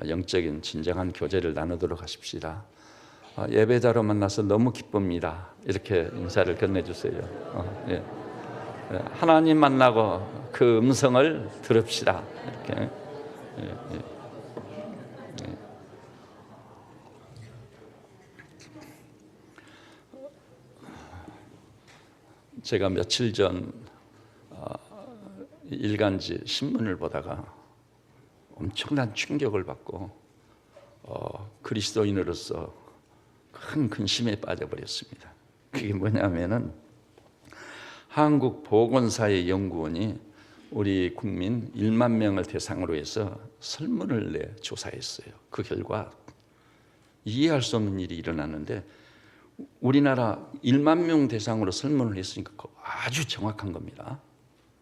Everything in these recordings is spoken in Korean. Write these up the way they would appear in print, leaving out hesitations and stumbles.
영적인 진정한 교제를 나누도록 하십시다. 예배자로 만나서 너무 기쁩니다. 이렇게 인사를 건네주세요. 예. 하나님 만나고 그 음성을 들읍시다. 이렇게. 예. 제가 며칠 전 일간지 신문을 보다가 엄청난 충격을 받고 그리스도인으로서 큰 근심에 빠져버렸습니다. 그게 뭐냐면은 한국보건사회연구원이 우리 국민 1만 명을 대상으로 해서 설문을 조사했어요. 그 결과 이해할 수 없는 일이 일어났는데, 우리나라 1만 명 대상으로 설문을 했으니까 아주 정확한 겁니다.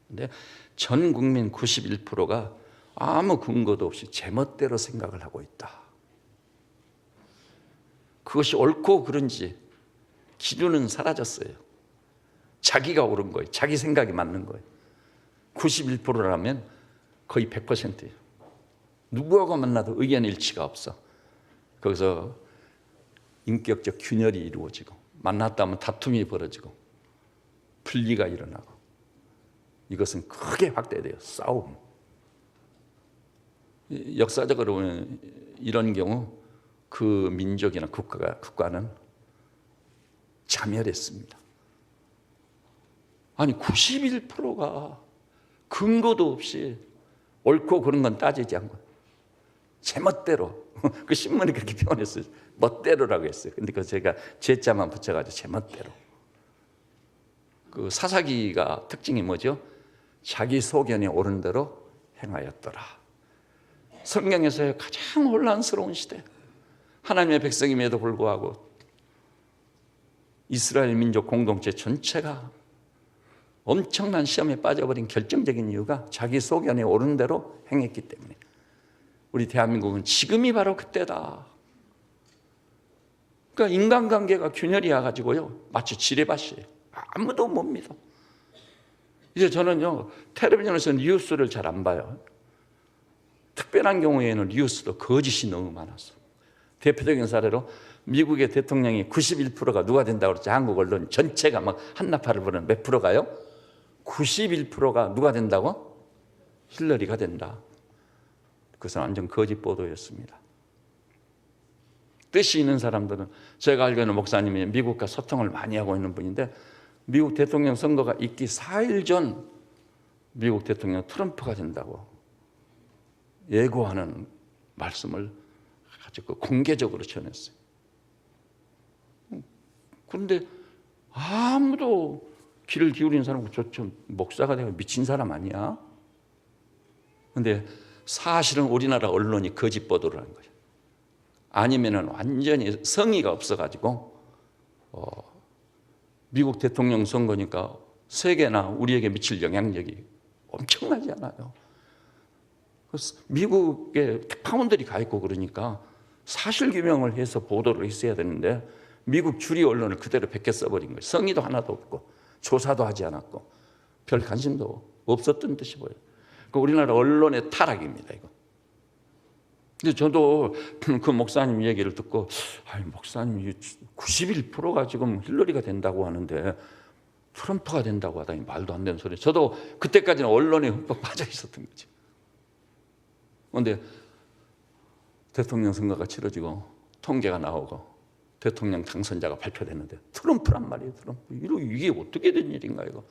근데 전 국민 91%가 아무 근거도 없이 제멋대로 생각을 하고 있다. 그것이 옳고 그른지 기준은 사라졌어요. 자기가 옳은 거예요. 자기 생각이 맞는 거예요. 91%라면 거의 100%예요. 누구하고 만나도 의견 일치가 없어. 거기서 인격적 균열이 이루어지고, 만났다 하면 다툼이 벌어지고 분리가 일어나고, 이것은 크게 확대돼요. 싸움. 역사적으로 보면 이런 경우 그 민족이나 국가는 자멸했습니다. 아니 91%가 근거도 없이 옳고 그런 건 따지지 않고 제멋대로, 그 신문이 그렇게 표현했어요. 멋대로라고 했어요. 근데 그 제가 제자만 붙여가지고 제멋대로. 그 사사기가 특징이 뭐죠? 자기 소견이 옳은 대로 행하였더라. 성경에서의 가장 혼란스러운 시대, 하나님의 백성임에도 불구하고 이스라엘 민족 공동체 전체가 엄청난 시험에 빠져버린 결정적인 이유가 자기 소견에 옳은 대로 행했기 때문에. 우리 대한민국은 지금이 바로 그때다. 그러니까 인간관계가 균열이 와가지고요, 마치 지뢰밭이에요. 아무도 못 믿어. 이제 저는요, 텔레비전에서 뉴스를 잘 안 봐요. 특별한 경우에는 뉴스도 거짓이 너무 많았어. 대표적인 사례로 미국의 대통령이 91%가 누가 된다고 그랬지. 한국 언론 전체가 막 한나팔을 부르는 몇 프로가요? 91%가 누가 된다고? 힐러리가 된다. 그것은 완전 거짓 보도였습니다. 뜻이 있는 사람들은, 제가 알기로는 목사님이 미국과 소통을 많이 하고 있는 분인데, 미국 대통령 선거가 있기 4일 전 미국 대통령 트럼프가 된다고 예고하는 말씀을 아주 공개적으로 전했어요. 그런데 아무도 귀를 기울이는 사람은 저 목사가 되고 미친 사람 아니야? 그런데 사실은 우리나라 언론이 거짓 보도를 한 거예요. 아니면은 완전히 성의가 없어가지고 미국 대통령 선거니까 세계나 우리에게 미칠 영향력이 엄청나지 않아요. 미국에 특파원들이 가 있고 그러니까 사실규명을 해서 보도를 했어야 되는데 미국 주류 언론을 그대로 베껴 써버린 거예요. 성의도 하나도 없고 조사도 하지 않았고 별 관심도 없었던 듯이 보여요. 그 우리나라 언론의 타락입니다, 이거. 근데 저도 그 목사님 얘기를 듣고, 목사님이 91%가 지금 힐러리가 된다고 하는데 트럼프가 된다고 하다니 말도 안 되는 소리. 저도 그때까지는 언론에 흠뻑 빠져 있었던 거죠. 그런데 대통령 선거가 치러지고 통계가 나오고 대통령 당선자가 발표됐는데 트럼프란 말이에요. 트럼프. 이게 어떻게 된 일인가 이거.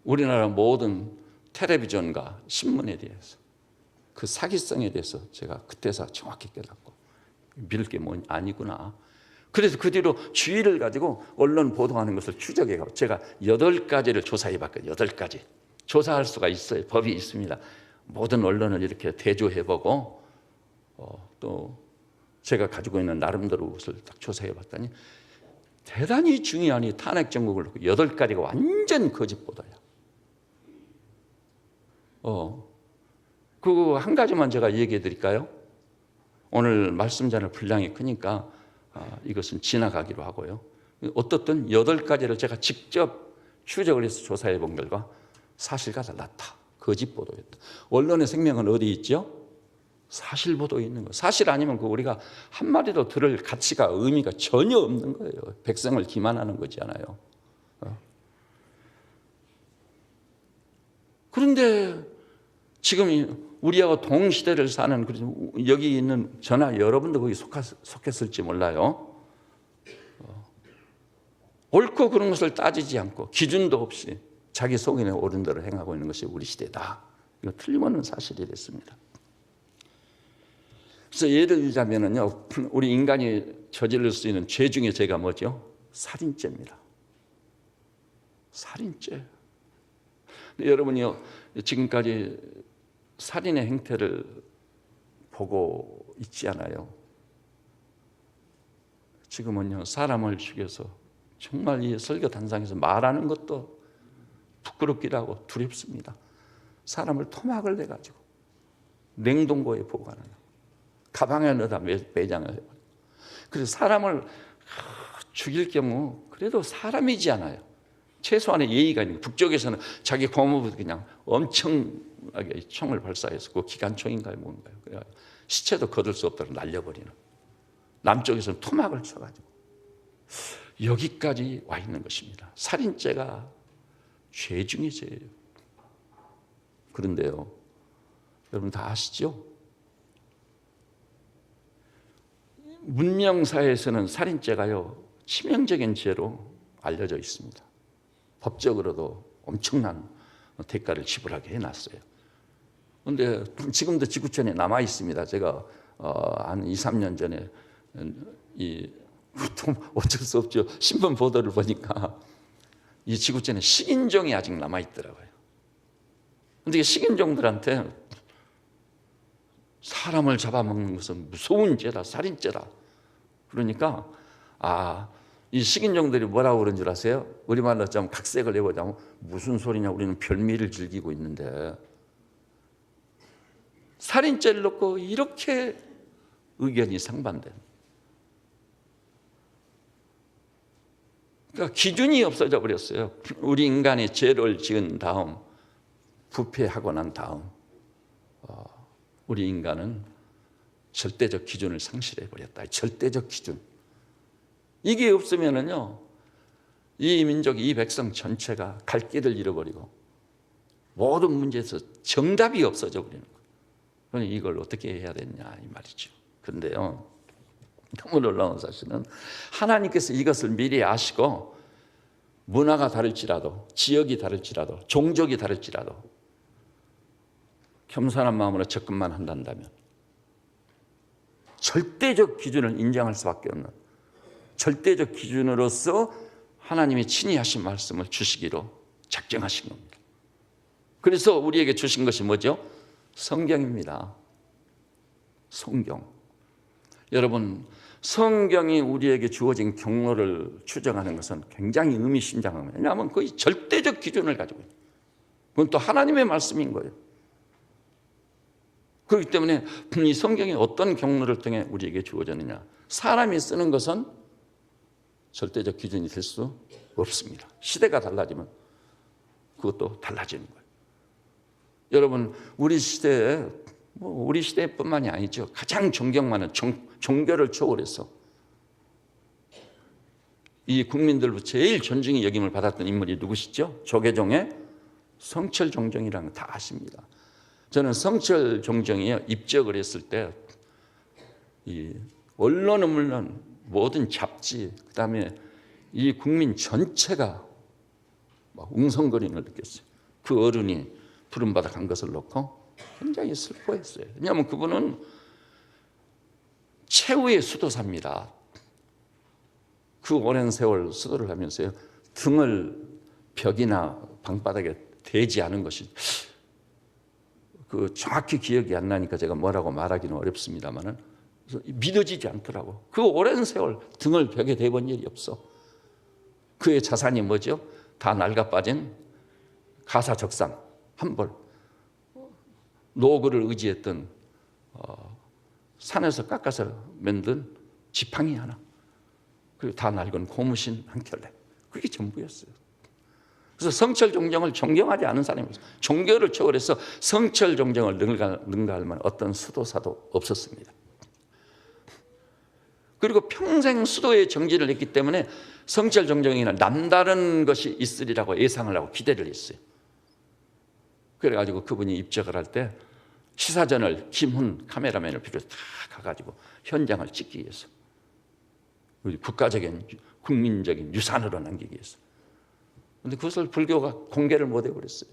우리나라 모든 텔레비전과 신문에 대해서 그 사기성에 대해서 제가 그때서 정확히 깨닫고 믿을 게 뭐 아니구나. 그래서 그 뒤로 주의를 가지고 언론 보도하는 것을 추적해가고 제가 8가지를 조사해봤거든요. 8가지. 조사할 수가 있어요. 법이 있습니다. 모든 언론을 이렇게 대조해보고 또 제가 가지고 있는 나름대로 것을 딱 조사해봤더니 대단히 중요한 이 탄핵 정국을 놓고 8가지가 완전 거짓 보도야. 그 한 가지만 제가 얘기해 드릴까요? 오늘 말씀 자료 분량이 크니까 이것은 지나가기로 하고요. 어떻든 8가지를 제가 직접 추적을 해서 조사해 본 결과 사실과 달랐다. 거짓 보도였다. 언론의 생명은 어디 있죠? 사실 보도에 있는 거. 사실 아니면 그 우리가 한 마디도 들을 가치가 의미가 전혀 없는 거예요. 백성을 기만하는 거잖아요. 그런데 지금 우리하고 동시대를 사는 여기 있는 저나 여러분도 거기 속했을지 몰라요. 옳고 그런 것을 따지지 않고 기준도 없이 자기 속인에 옳은 대로 행하고 있는 것이 우리 시대다. 이거 틀림없는 사실이 됐습니다. 그래서 예를 들자면요, 우리 인간이 저지를 수 있는 죄 중에 죄가 뭐죠? 살인죄입니다. 살인죄. 여러분이요, 지금까지 살인의 행태를 보고 있지 않아요? 지금은요, 사람을 죽여서 정말 이 설교단상에서 말하는 것도 부끄럽기도 하고 두렵습니다. 사람을 토막을 내가지고 냉동고에 보관하는, 가방에 넣어다 매장을 해요. 그래서 사람을 죽일 경우 그래도 사람이지 않아요. 최소한의 예의가 있는. 북쪽에서는 자기 고모부터 그냥 엄청나게 총을 발사해서 그 기관총인가요 뭔가요. 그래서 시체도 거둘 수 없도록 날려버리는. 남쪽에서는 토막을 쳐가지고 여기까지 와 있는 것입니다. 살인죄가 죄 중의 죄예요. 그런데요, 여러분 다 아시죠? 문명사회에서는 살인죄가요 치명적인 죄로 알려져 있습니다. 법적으로도 엄청난 대가를 지불하게 해놨어요. 그런데 지금도 지구촌에 남아 있습니다. 제가 한 2, 3년 전에 어쩔 수 없죠. 신문 보도를 보니까 이 지구촌에 식인종이 아직 남아 있더라고요. 그런데 식인종들한테 사람을 잡아먹는 것은 무서운 죄다, 살인죄다. 그러니까 이 식인종들이 뭐라고 그런 줄 아세요? 우리말로 좀 각색을 해보자면 무슨 소리냐, 우리는 별미를 즐기고 있는데 살인죄를 놓고 이렇게 의견이 상반된. 그러니까 기준이 없어져 버렸어요. 우리 인간이 죄를 지은 다음, 부패하고 난 다음 우리 인간은 절대적 기준을 상실해 버렸다. 절대적 기준. 이게 없으면은요, 이 민족, 이 백성 전체가 갈 길을 잃어버리고 모든 문제에서 정답이 없어져 버리는 거예요. 그러니 이걸 어떻게 해야 되냐 이 말이죠. 그런데요, 너무 놀라운 사실은 하나님께서 이것을 미리 아시고 문화가 다를지라도, 지역이 다를지라도, 종족이 다를지라도 겸손한 마음으로 접근만 한다면 절대적 기준을 인정할 수밖에 없는, 절대적 기준으로서 하나님이 친히 하신 말씀을 주시기로 작정하신 겁니다. 그래서 우리에게 주신 것이 뭐죠? 성경입니다. 성경. 여러분, 성경이 우리에게 주어진 경로를 추정하는 것은 굉장히 의미심장합니다. 왜냐하면 거의 절대적 기준을 가지고 있어요. 그건 또 하나님의 말씀인 거예요. 그렇기 때문에 이 성경이 어떤 경로를 통해 우리에게 주어졌느냐, 사람이 쓰는 것은 절대적 기준이 될 수 없습니다. 시대가 달라지면 그것도 달라지는 거예요. 여러분, 우리 시대에 우리 시대뿐만이 아니죠. 가장 존경 많은 종교를 초월해서 이 국민들로 제일 존중의 여김을 받았던 인물이 누구시죠? 조계종의 성철종정이라는 거 다 아십니다. 저는 성철종정이 입적을 했을 때 이 언론은 물론 모든 잡지, 그다음에 이 국민 전체가 막 웅성거리는 걸 느꼈어요. 그 어른이 부름받아 간 것을 놓고 굉장히 슬퍼했어요. 왜냐하면 그분은 최후의 수도사입니다. 그 오랜 세월 수도를 하면서요, 등을 벽이나 방바닥에 대지 않은 것이 정확히 기억이 안 나니까 제가 뭐라고 말하기는 어렵습니다만은 믿어지지 않더라고. 그 오랜 세월 등을 벽에 대본 일이 없어. 그의 자산이 뭐죠? 다 낡아 빠진 가사적상 한 벌, 노구를 의지했던 산에서 깎아서 만든 지팡이 하나, 그리고 다 낡은 고무신 한 켤레, 그게 전부였어요. 그래서 성철 종정을 존경하지 않은 사람이 없어요. 종교를 초월해서 성철 종정을 능가할 만한 어떤 수도사도 없었습니다. 그리고 평생 수도에 정진을 했기 때문에 성철 종정에는 남다른 것이 있으리라고 예상을 하고 기대를 했어요. 그래가지고 그분이 입적을 할 때 시사전을 김훈 카메라맨을 비롯해 다 가가지고 현장을 찍기 위해서 국가적인 국민적인 유산으로 남기기 위해서. 그런데 그것을 불교가 공개를 못 해버렸어요.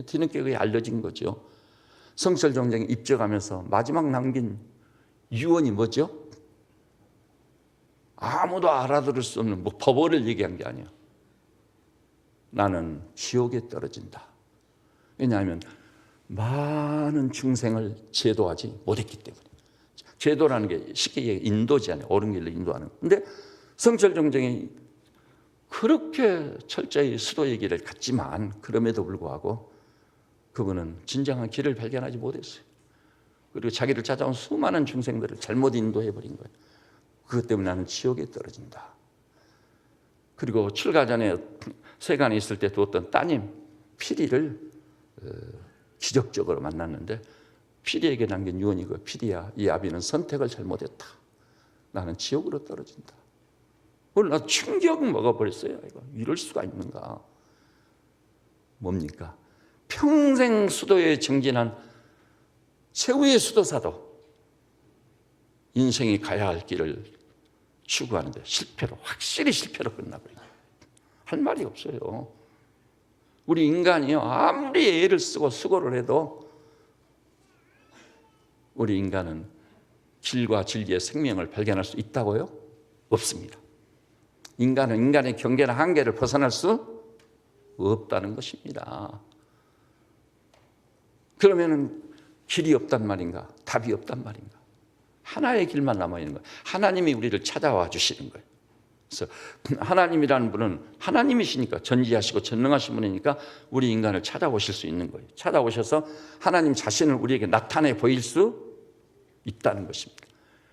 뒤늦게 그게 알려진 거죠. 성철 종정에 입적하면서 마지막 남긴 유언이 뭐죠? 아무도 알아들을 수 없는 법어를 얘기한 게 아니에요. 나는 지옥에 떨어진다. 왜냐하면 많은 중생을 제도하지 못했기 때문에. 제도라는 게 쉽게 얘기해 인도지 않아요. 옳은 길로 인도하는. 근데 성철 종정이 그렇게 철저히 수도의 길을 갔지만 그럼에도 불구하고 그분은 진정한 길을 발견하지 못했어요. 그리고 자기를 찾아온 수많은 중생들을 잘못 인도해버린 거예요. 그것 때문에 나는 지옥에 떨어진다. 그리고 출가 전에 세간에 있을 때 두었던 따님 피리를 기적적으로 만났는데 피리에게 남긴 유언이 그 피리야, 이 아비는 선택을 잘못했다. 나는 지옥으로 떨어진다. 오늘 나 충격 먹어버렸어요. 이거 이럴 수가 있는가? 뭡니까? 평생 수도에 정진한 최후의 수도사도 인생이 가야 할 길을 추구하는데 확실히 실패로 끝나버려요. 할 말이 없어요. 우리 인간이요, 아무리 애를 쓰고 수고를 해도 우리 인간은 길과 진리의 생명을 발견할 수 있다고요? 없습니다. 인간은 인간의 경계나 한계를 벗어날 수 없다는 것입니다. 그러면 길이 없단 말인가? 답이 없단 말인가? 하나의 길만 남아있는 거예요. 하나님이 우리를 찾아와 주시는 거예요. 그래서 하나님이라는 분은 하나님이시니까, 전지하시고 전능하신 분이니까 우리 인간을 찾아오실 수 있는 거예요. 찾아오셔서 하나님 자신을 우리에게 나타내 보일 수 있다는 것입니다.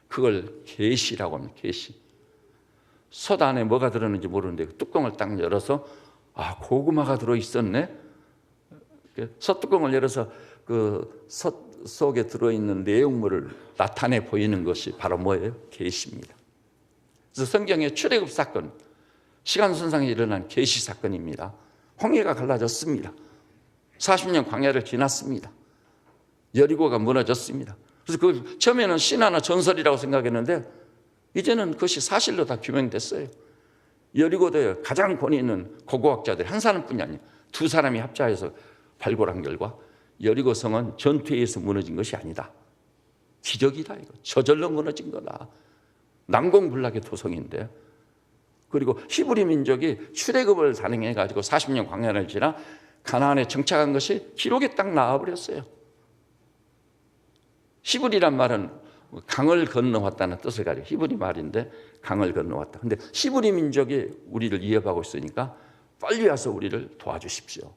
그걸 계시라고 합니다. 계시. 솥 안에 뭐가 들었는지 모르는데 뚜껑을 딱 열어서 고구마가 들어있었네. 솥 뚜껑을 열어서 그 솥 속에 들어있는 내용물을 나타내 보이는 것이 바로 뭐예요? 계시입니다. 그래서 성경의 출애굽 사건, 시간선상에 일어난 계시 사건입니다. 홍해가 갈라졌습니다. 40년 광야를 지났습니다. 여리고가 무너졌습니다. 그래서 그 처음에는 신화나 전설이라고 생각했는데 이제는 그것이 사실로 다 규명됐어요. 여리고도에 가장 권위 있는 고고학자들 한 사람뿐이 아니에요. 두 사람이 합작해서 발굴한 결과 여리고 성은 전투에 의해서 무너진 것이 아니다. 기적이다. 이거 저절로 무너진 거다. 난공불락의 토성인데, 그리고 히브리 민족이 출애굽을 단행해가지고 40년 광야를 지나 가나안에 정착한 것이 기록에 딱 나와버렸어요. 히브리란 말은 강을 건너왔다는 뜻을 가지고 히브리 말인데 강을 건너왔다. 근데 히브리 민족이 우리를 위협하고 있으니까 빨리 와서 우리를 도와주십시오.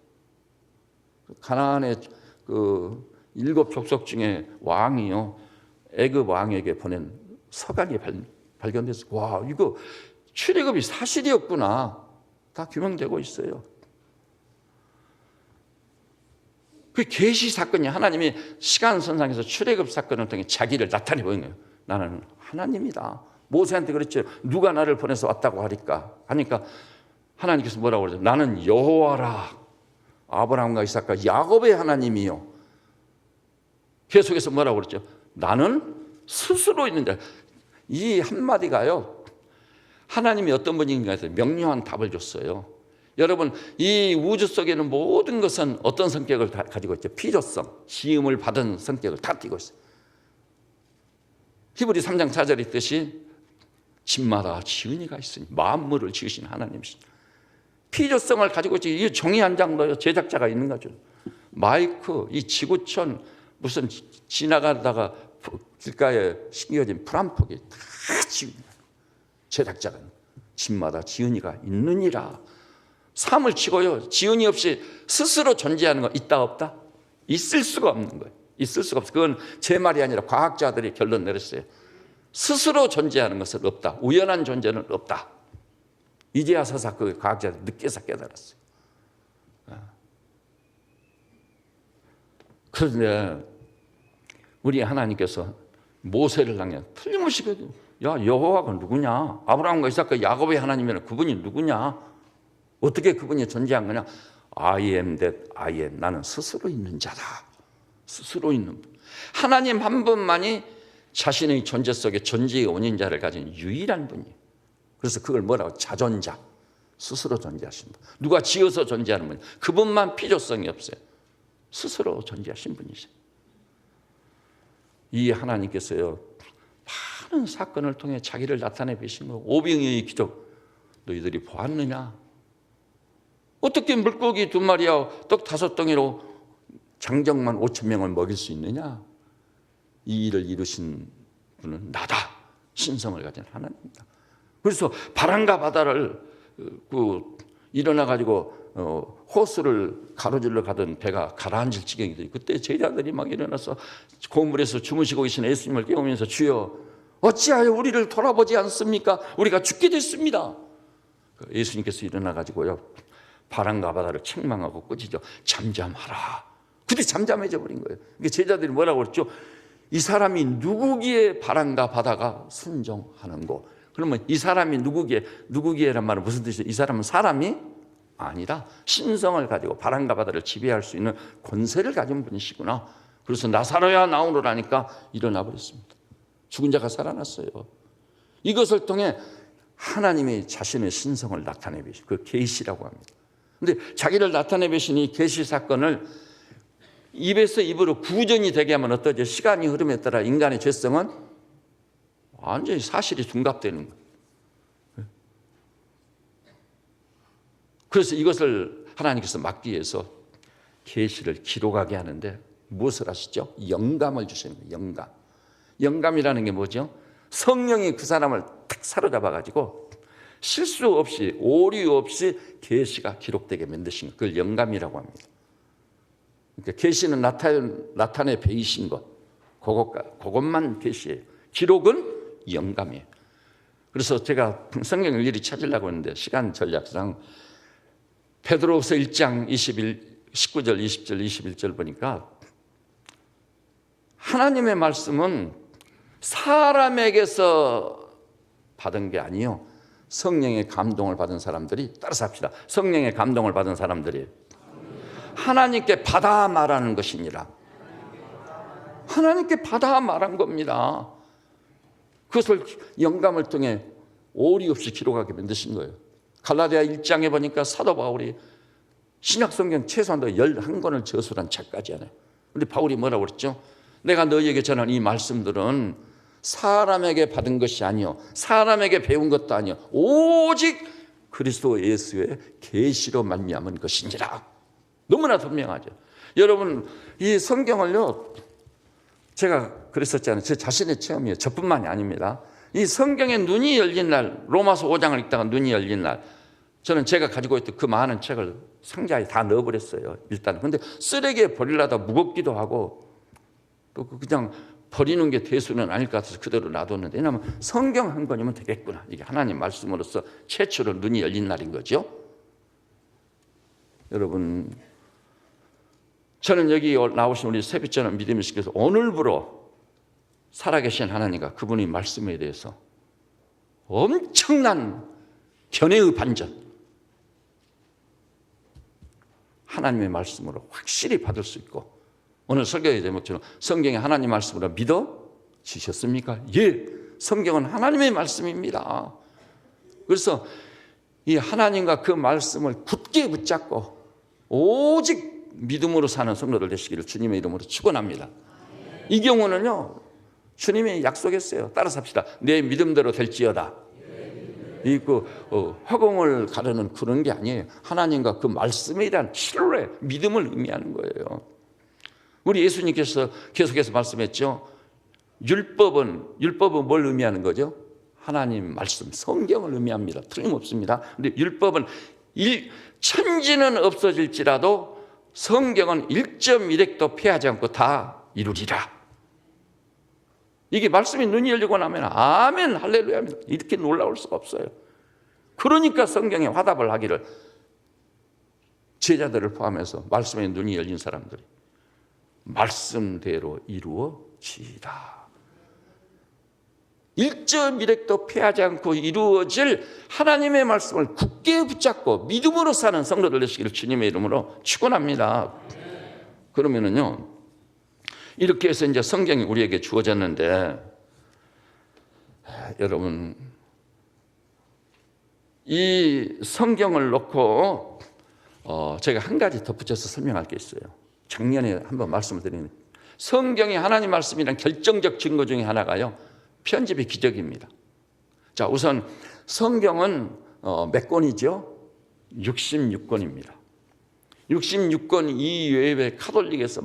가나안의 그 7 족속 중에 왕이요, 애굽 왕에게 보낸 서간이 발견돼서 와, 이거 출애굽이 사실이었구나. 다 규명되고 있어요. 그 계시 사건이 하나님이 시간선상에서 출애굽 사건을 통해 자기를 나타내 보인 거예요. 나는 하나님이다. 모세한테 그랬죠. 누가 나를 보내서 왔다고 하니까 하나님께서 뭐라고 그러죠? 나는 여호와라. 아브라함과 이삭과 야곱의 하나님이요. 계속해서 뭐라고 그랬죠? 나는 스스로 있는 자. 이 한마디가요, 하나님이 어떤 분인가 해서 명료한 답을 줬어요. 여러분, 이 우주 속에는 모든 것은 어떤 성격을 가지고 있죠? 필요성, 지음을 받은 성격을 다 띠고 있어요. 히브리 3장 4절에 있듯이 집마다 지은이가 있으니 만물을 지으신 하나님이시다. 필요성을 가지고 있지. 이 종이 한 장도 제작자가 있는 거죠. 마이크, 이 지구촌, 무슨 지나가다가 길가에 심겨진 풀 한 폭이 다 지은이다. 제작자가 집마다 지은이가 있느니라. 삶을 치고요, 지은이 없이 스스로 존재하는 거 있다 없다? 있을 수가 없는 거예요. 있을 수가 없어요. 그건 제 말이 아니라 과학자들이 결론 내렸어요. 스스로 존재하는 것은 없다. 우연한 존재는 없다. 이제야 서사 그 과학자들이 늦게서 깨달았어요. 그런데 우리 하나님께서 모세를 향해 틀림없이 야, 여호와가 누구냐? 아브라함과 이삭과 야곱의 하나님이라 그분이 누구냐? 어떻게 그분이 존재한 거냐? I am that I am. 나는 스스로 있는 자다. 스스로 있는 분. 하나님 한 분만이 자신의 존재 속에 존재의 원인자를 가진 유일한 분이에요. 그래서 그걸 뭐라고? 자존자. 스스로 존재하신 분. 누가 지어서 존재하는 분. 그분만 필요성이 없어요. 스스로 존재하신 분이죠. 이 하나님께서요, 많은 사건을 통해 자기를 나타내 계신 거. 오병이의 기적 너희들이 보았느냐? 어떻게 물고기 2마리와 떡 5덩이로 장정만 5,000명을 먹일 수 있느냐? 이 일을 이루신 분은 나다. 신성을 가진 하나님입니다. 그래서 바람과 바다를 일어나 가지고 호수를 가로질러 가던 배가 가라앉을 지경이 되요. 그때 제자들이 막 일어나서 고물에서 주무시고 계신 예수님을 깨우면서 주여 어찌하여 우리를 돌아보지 않습니까? 우리가 죽게 됐습니다. 예수님께서 일어나 가지고요, 바람과 바다를 책망하고 꾸짖어 잠잠하라. 그때 잠잠해져 버린 거예요. 그러니까 제자들이 뭐라고 그랬죠? 이 사람이 누구기에 바람과 바다가 순종하는고? 그러면 이 사람이 누구기에란 말은 무슨 뜻이에요? 이 사람은 사람이 아니라 신성을 가지고 바람과 바다를 지배할 수 있는 권세를 가진 분이시구나. 그래서 나사로야 나오노라니까 일어나 버렸습니다. 죽은 자가 살아났어요. 이것을 통해 하나님이 자신의 신성을 나타내 계신 그 계시라고 합니다. 그런데 자기를 나타내 계신 이 계시 사건을 입에서 입으로 구전이 되게 하면 어떠죠? 시간이 흐름에 따라 인간의 죄성은 완전히 사실이 둔갑되는 거예요. 그래서 이것을 하나님께서 막기 위해서 계시를 기록하게 하는데 무엇을 하시죠? 영감을 주시는 거예요. 영감. 영감이라는 게 뭐죠? 성령이 그 사람을 탁 사로잡아 가지고 실수 없이 오류 없이 계시가 기록되게 만드신 것, 그걸 영감이라고 합니다. 그러니까 계시는 나타내 베이신 것, 그것만 계시예요. 기록은 영감이에요. 그래서 제가 성경을 일일이 찾으려고 했는데 시간 전략상 베드로후서 1장 19절, 20절, 21절 보니까 하나님의 말씀은 사람에게서 받은 게 아니요, 성령의 감동을 받은 사람들이, 따라서 합시다. 성령의 감동을 받은 사람들이 하나님께 받아 말하는 것이니라. 하나님께 받아 말한 겁니다. 그것을 영감을 통해 오리 없이 기록하게 만드신 거예요. 갈라디아 1장에 보니까 사도 바울이 신약성경 최소한도 11권을 저술한 책까지 하네요. 그런데 바울이 뭐라고 그랬죠? 내가 너희에게 전한 이 말씀들은 사람에게 받은 것이 아니요, 사람에게 배운 것도 아니요, 오직 그리스도 예수의 계시로 말미암은 것인지라. 너무나 분명하죠. 여러분, 이 성경을요, 제가 그랬었잖아요. 제 자신의 체험이에요. 저뿐만이 아닙니다. 이 성경의 눈이 열린 날, 로마서 5장을 읽다가 눈이 열린 날, 저는 제가 가지고 있던 그 많은 책을 상자에 다 넣어버렸어요. 일단. 근데 쓰레기에 버리려다 무겁기도 하고 또 그냥 버리는 게 대수는 아닐 것 같아서 그대로 놔뒀는데, 왜냐하면 성경 한 권이면 되겠구나. 이게 하나님 말씀으로서 최초로 눈이 열린 날인 거죠. 여러분, 저는 여기 나오신 우리 세빛처럼 믿음의 신께서 오늘부로 살아계신 하나님과 그분의 말씀에 대해서 엄청난 견해의 반전, 하나님의 말씀으로 확실히 받을 수 있고, 오늘 설교의 제목처럼 성경이 하나님 말씀으로 믿어지셨습니까? 예, 성경은 하나님의 말씀입니다. 그래서 이 하나님과 그 말씀을 굳게 붙잡고 오직 믿음으로 사는 성도들 되시기를 주님의 이름으로 축원합니다. 이 경우는요, 주님이 약속했어요. 따라서 합시다. 내 믿음대로 될지어다. 이 허공을 가르는 그런 게 아니에요. 하나님과 그 말씀에 대한 신뢰, 믿음을 의미하는 거예요. 우리 예수님께서 계속해서 말씀했죠. 율법은 뭘 의미하는 거죠? 하나님 말씀, 성경을 의미합니다. 틀림없습니다. 근데 율법은 천지는 없어질지라도 성경은 1.1획도 패하지 않고 다 이루리라. 이게 말씀이 눈이 열리고 나면 아멘 할렐루야입니다. 이렇게 놀라울 수가 없어요. 그러니까 성경에 화답을 하기를, 제자들을 포함해서 말씀에 눈이 열린 사람들이 말씀대로 이루어지이다. 일점일획도 피하지 않고 이루어질 하나님의 말씀을 굳게 붙잡고 믿음으로 사는 성도들 되시기를 주님의 이름으로 축원합니다. 그러면은요, 이렇게 해서 이제 성경이 우리에게 주어졌는데, 여러분, 이 성경을 놓고 제가 한 가지 덧붙여서 설명할 게 있어요. 작년에 한번 말씀을 드리는, 성경이 하나님 말씀이란 결정적 증거 중에 하나가요, 편집의 기적입니다. 자, 우선 성경은 몇 권이죠? 66권입니다. 66권 이외에 카톨릭에서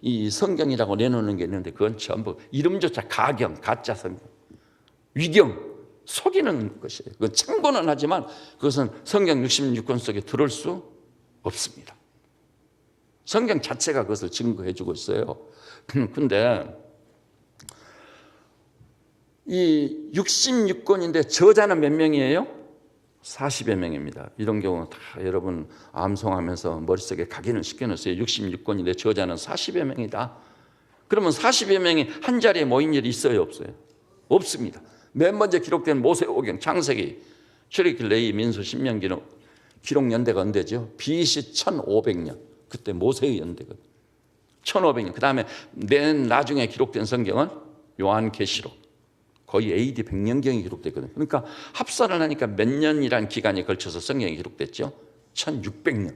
이 성경이라고 내놓는 게 있는데, 그건 전부 이름조차 가경, 가짜 성경, 위경, 속이는 것이에요. 그건 참고는 하지만 그것은 성경 66권 속에 들을 수 없습니다. 성경 자체가 그것을 증거해 주고 있어요. 근데 이 66권인데 저자는 몇 명이에요? 40여 명입니다. 이런 경우 다 여러분 암송하면서 머릿속에 각인을 시켜놓으세요. 66권인데 저자는 40여 명이다. 그러면 40여 명이 한 자리에 모인 일이 있어요, 없어요? 없습니다. 맨 먼저 기록된 모세오경, 창세기, 출애굽기, 레위, 민수, 신명기는 기록 연대가 언제죠? BC 1500년. 그때 모세의 연대거든요. 1500년. 그 다음에 맨 나중에 기록된 성경은 요한계시록. 거의 AD 100년경이 기록됐거든요. 그러니까 합산을 하니까 몇 년이란 기간에 걸쳐서 성경이 기록됐죠? 1600년.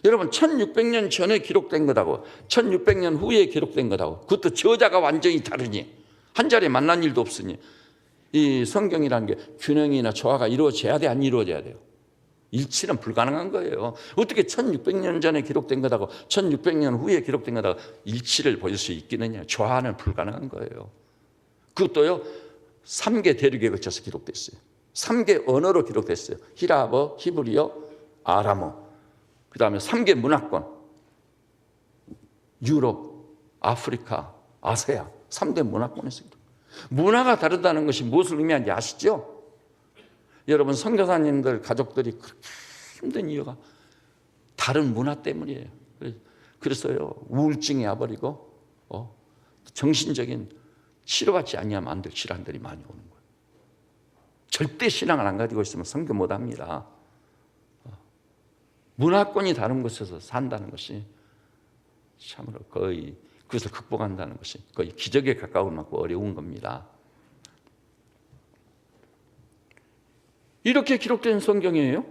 여러분, 1600년 전에 기록된 거다고, 1600년 후에 기록된 거다고, 그것도 저자가 완전히 다르니, 한 자리에 만난 일도 없으니, 이 성경이라는 게 균형이나 조화가 이루어져야 돼, 안 이루어져야 돼요? 일치는 불가능한 거예요. 어떻게 1600년 전에 기록된 거다고 1600년 후에 기록된 거다고 일치를 보일 수 있겠느냐? 조화는 불가능한 거예요. 그것도요, 3개 대륙에 걸쳐서 기록됐어요. 3개 언어로 기록됐어요. 히라버, 히브리어, 아람어. 그 다음에 3개 문화권, 유럽, 아프리카, 아세아, 3대 문화권에서. 문화가 다르다는 것이 무엇을 의미하는지 아시죠? 여러분, 선교사님들 가족들이 그렇게 힘든 이유가 다른 문화 때문이에요. 그래서요, 우울증이 와버리고 정신적인 치료받지 아니하면 안 될 질환들이 많이 오는 거예요. 절대 신앙을 안 가지고 있으면 선교 못합니다. 문화권이 다른 곳에서 산다는 것이 참으로 거의, 그것을 극복한다는 것이 거의 기적에 가까울 만큼 어려운 겁니다. 이렇게 기록된 성경이에요.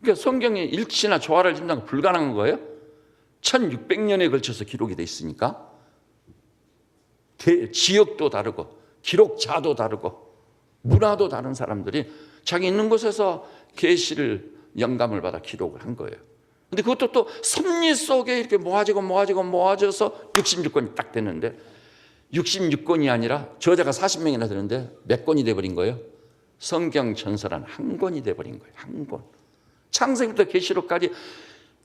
그러니까 성경의 일치나 조화를 이룬다는 건 불가능한 거예요. 1600년에 걸쳐서 기록이 돼 있으니까 지역도 다르고 기록자도 다르고 문화도 다른 사람들이 자기 있는 곳에서 계시를 영감을 받아 기록을 한 거예요. 근데 그것도 또 섭리 속에 이렇게 모아져서 66권이 딱 되는데, 66권이 아니라 저자가 40명이나 되는데 몇 권이 돼버린 거예요? 성경 전설한 한 권이 돼버린 거예요. 한 권. 창세기부터 계시록까지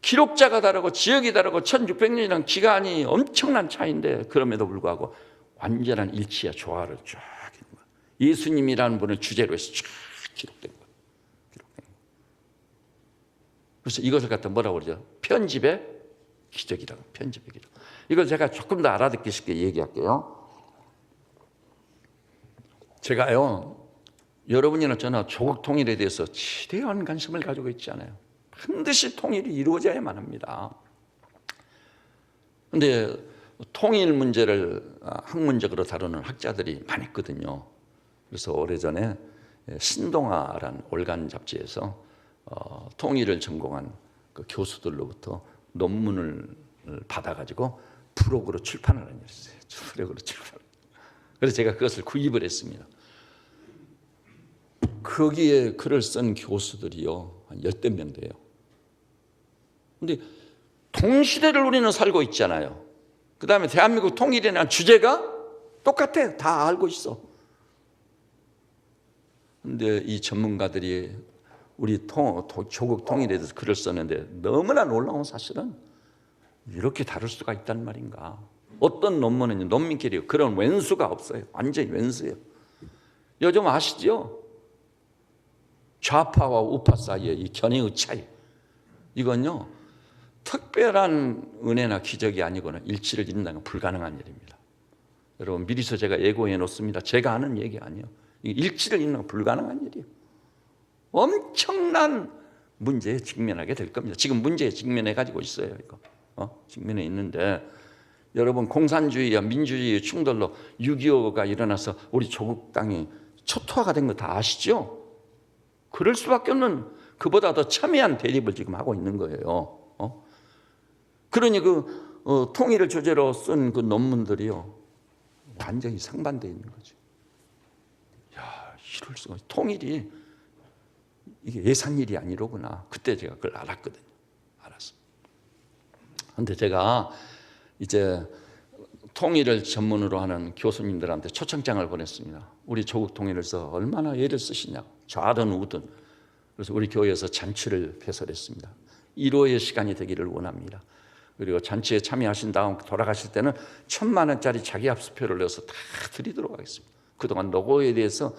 기록자가 다르고 지역이 다르고 1600년이라는 기간이 엄청난 차이인데, 그럼에도 불구하고 완전한 일치와 조화를 쫙 있는 거예요. 예수님이라는 분을 주제로 해서 쫙 기록된 거예요. 그래서 이것을 갖다 뭐라고 그러죠? 편집의 기적이라고. 편집의 기적. 이걸 제가 조금 더 알아듣기 쉽게 얘기할게요. 제가요, 여러분이나 저나 조국 통일에 대해서 지대한 관심을 가지고 있지 않아요. 반드시 통일이 이루어져야만 합니다. 그런데 통일 문제를 학문적으로 다루는 학자들이 많이 있거든요. 그래서 오래전에 신동아라는 올간 잡지에서 통일을 전공한 그 교수들로부터 논문을 받아가지고 부록으로 출판을 했어요. 부록으로 출판. 그래서 제가 그것을 구입을 했습니다. 거기에 글을 쓴 교수들이요, 한 10대 명 돼요. 근데 동시대를 우리는 살고 있잖아요. 그 다음에 대한민국 통일이라는 주제가 똑같아. 다 알고 있어. 근데 이 전문가들이 우리 조국 통일에 대해서 글을 썼는데, 너무나 놀라운 사실은 이렇게 다룰 수가 있단 말인가. 어떤 논문은 논민끼리 그런 왼수가 없어요. 완전히 왼수예요. 요즘 아시죠? 좌파와 우파 사이의 이 견해의 차이. 이건요, 특별한 은혜나 기적이 아니고는 일치를 이룬다는 건 불가능한 일입니다. 여러분 미리서 제가 예고해 놓습니다. 제가 하는 얘기 아니에요. 일치를 이루는 건 불가능한 일이에요. 엄청난 문제에 직면하게 될 겁니다. 지금 문제에 직면해 가지고 있어요. 이거 직면해 있는데 여러분 공산주의와 민주주의의 충돌로 6.25가 일어나서 우리 조국 땅이 초토화가 된 거 다 아시죠? 그럴 수밖에 없는 그보다 더 첨예한 대립을 지금 하고 있는 거예요. 그러니 통일을 주제로 쓴 그 논문들이요 완전히 상반되어 있는 거죠. 야, 이럴 수가. 통일이 이게 예산일이 아니로구나. 그때 제가 그걸 알았거든요. 알았어. 근데 제가 이제 통일을 전문으로 하는 교수님들한테 초청장을 보냈습니다. 우리 조국 통일에서 얼마나 애를 쓰시냐. 좌든 우든. 그래서 우리 교회에서 잔치를 배설했습니다. 1호의 시간이 되기를 원합니다. 그리고 잔치에 참여하신 다음 돌아가실 때는 1,000만 원짜리 자기 합수표를 내서 다 드리도록 하겠습니다. 그동안 노고에 대해서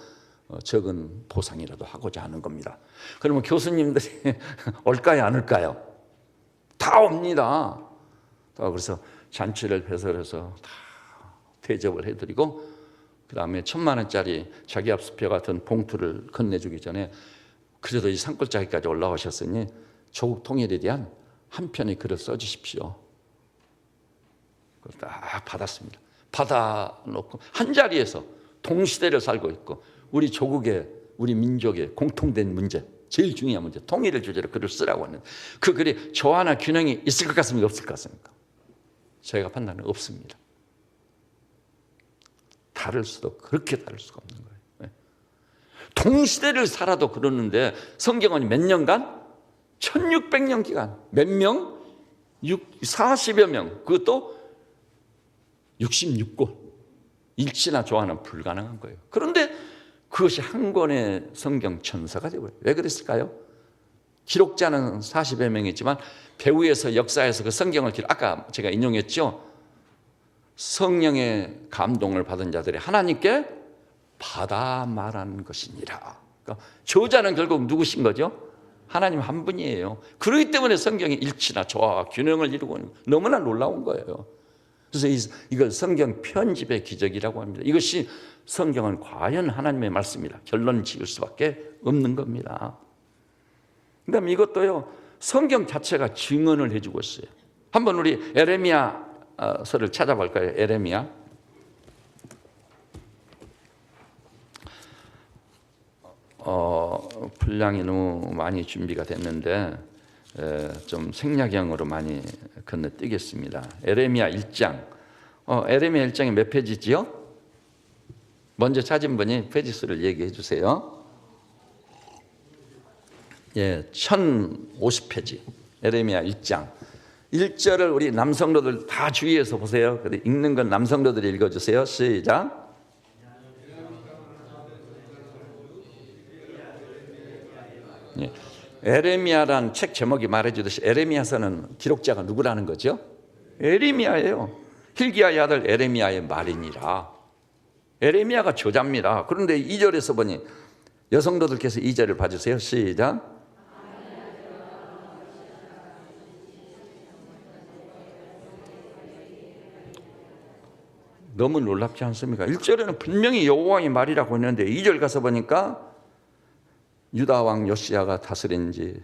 적은 보상이라도 하고자 하는 겁니다. 그러면 교수님들이 올까요 안 올까요? 다 옵니다. 그래서 잔치를 배설해서 다 대접을 해드리고 그 다음에 1,000만 원짜리 자기 합수표 같은 봉투를 건네주기 전에 그래도 이 산골짜기까지 올라오셨으니 조국 통일에 대한 한 편의 글을 써주십시오. 그걸 다 받았습니다. 받아놓고 한 자리에서 동시대를 살고 있고 우리 조국의 우리 민족의 공통된 문제 제일 중요한 문제 통일을 주제로 글을 쓰라고 하는 그 글이 조화나 균형이 있을 것 같습니까? 없을 것 같습니까? 제가 판단은 없습니다. 다를 수도 그렇게 다를 수가 없는 거예요. 네. 동시대를 살아도 그러는데 성경은 몇 년간? 1600년 기간 몇 명? 40여 명 그것도 66곳 일치나 조화는 불가능한 거예요. 그런데 그것이 한 권의 성경 천서가 되고요. 왜 그랬을까요? 기록자는 40여 명이지만 배후에서 역사에서 그 성경을 아까 제가 인용했죠. 성령의 감동을 받은 자들이 하나님께 받아 말하는 것이니라. 그러니까 저자는 결국 누구신 거죠? 하나님 한 분이에요. 그렇기 때문에 성경이 일치나 조화와 균형을 이루고 있는 너무나 놀라운 거예요. 그래서 이걸 성경 편집의 기적이라고 합니다. 이것이 성경은 과연 하나님의 말씀이라 결론 지을 수밖에 없는 겁니다. 그다음에 이것도요 성경 자체가 증언을 해주고 있어요. 한번 우리 에레미야서를 찾아볼까요? 에레미야. 분량이 너무 많이 준비가 됐는데 좀 생략형으로 많이 건너뛰겠습니다. 에레미야 1장. 에레미야 1장이 몇 페이지지요? 먼저 찾은 분이 페이지 수를 얘기해 주세요. 예, 1050페이지. 에레미야 1장. 1절을 우리 남성도들 다 주의해서 보세요. 읽는 건 남성도들이 읽어주세요. 시작. 예. 에레미야란 책 제목이 말해주듯이 에레미야서는 기록자가 누구라는 거죠? 에레미야예요. hil기야의 아들 에레미야의 말이니라. 에레미야가 저자입니다. 그런데 2절에서 보니 여성도들께서 2절을 봐주세요. 시작. 너무 놀랍지 않습니까? 1절에는 분명히 여호와의 말이라고 했는데 2절 가서 보니까 유다 왕 요시야가 다스린 지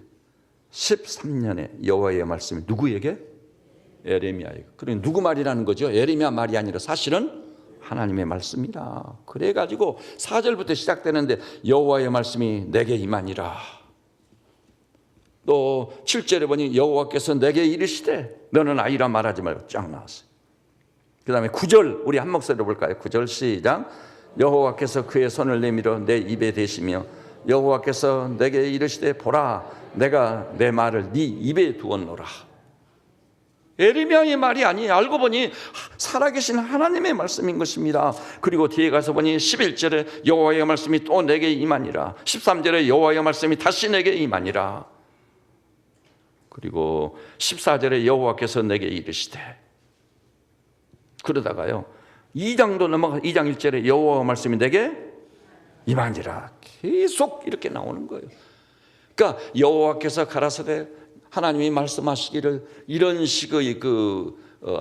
13년에 여호와의 말씀이 누구에게? 에레미야에게. 그러니 누구 말이라는 거죠? 에레미야 말이 아니라 사실은 하나님의 말씀이라. 그래가지고 4절부터 시작되는데 여호와의 말씀이 내게 임하니라. 또 7절에 보니 여호와께서 내게 이르시되 너는 아이라 말하지 말고 쫙 나왔어요. 그 다음에 9절 우리 한 목소리로 볼까요? 9절 시작. 여호와께서 그의 손을 내밀어 내 입에 대시며 여호와께서 내게 이르시되 보라 내가 내 말을 네 입에 두었노라. 에레미야의 말이 아니에요. 알고 보니 살아계신 하나님의 말씀인 것입니다. 그리고 뒤에 가서 보니 11절에 여호와의 말씀이 또 내게 임하니라. 13절에 여호와의 말씀이 다시 내게 임하니라. 그리고 14절에 여호와께서 내게 이르시되. 그러다가요 2장도 넘어가 2장 1절에 여호와의 말씀이 내게 임하니라. 계속 이렇게 나오는 거예요. 그러니까 여호와께서 가라사대 하나님이 말씀하시기를 이런 식의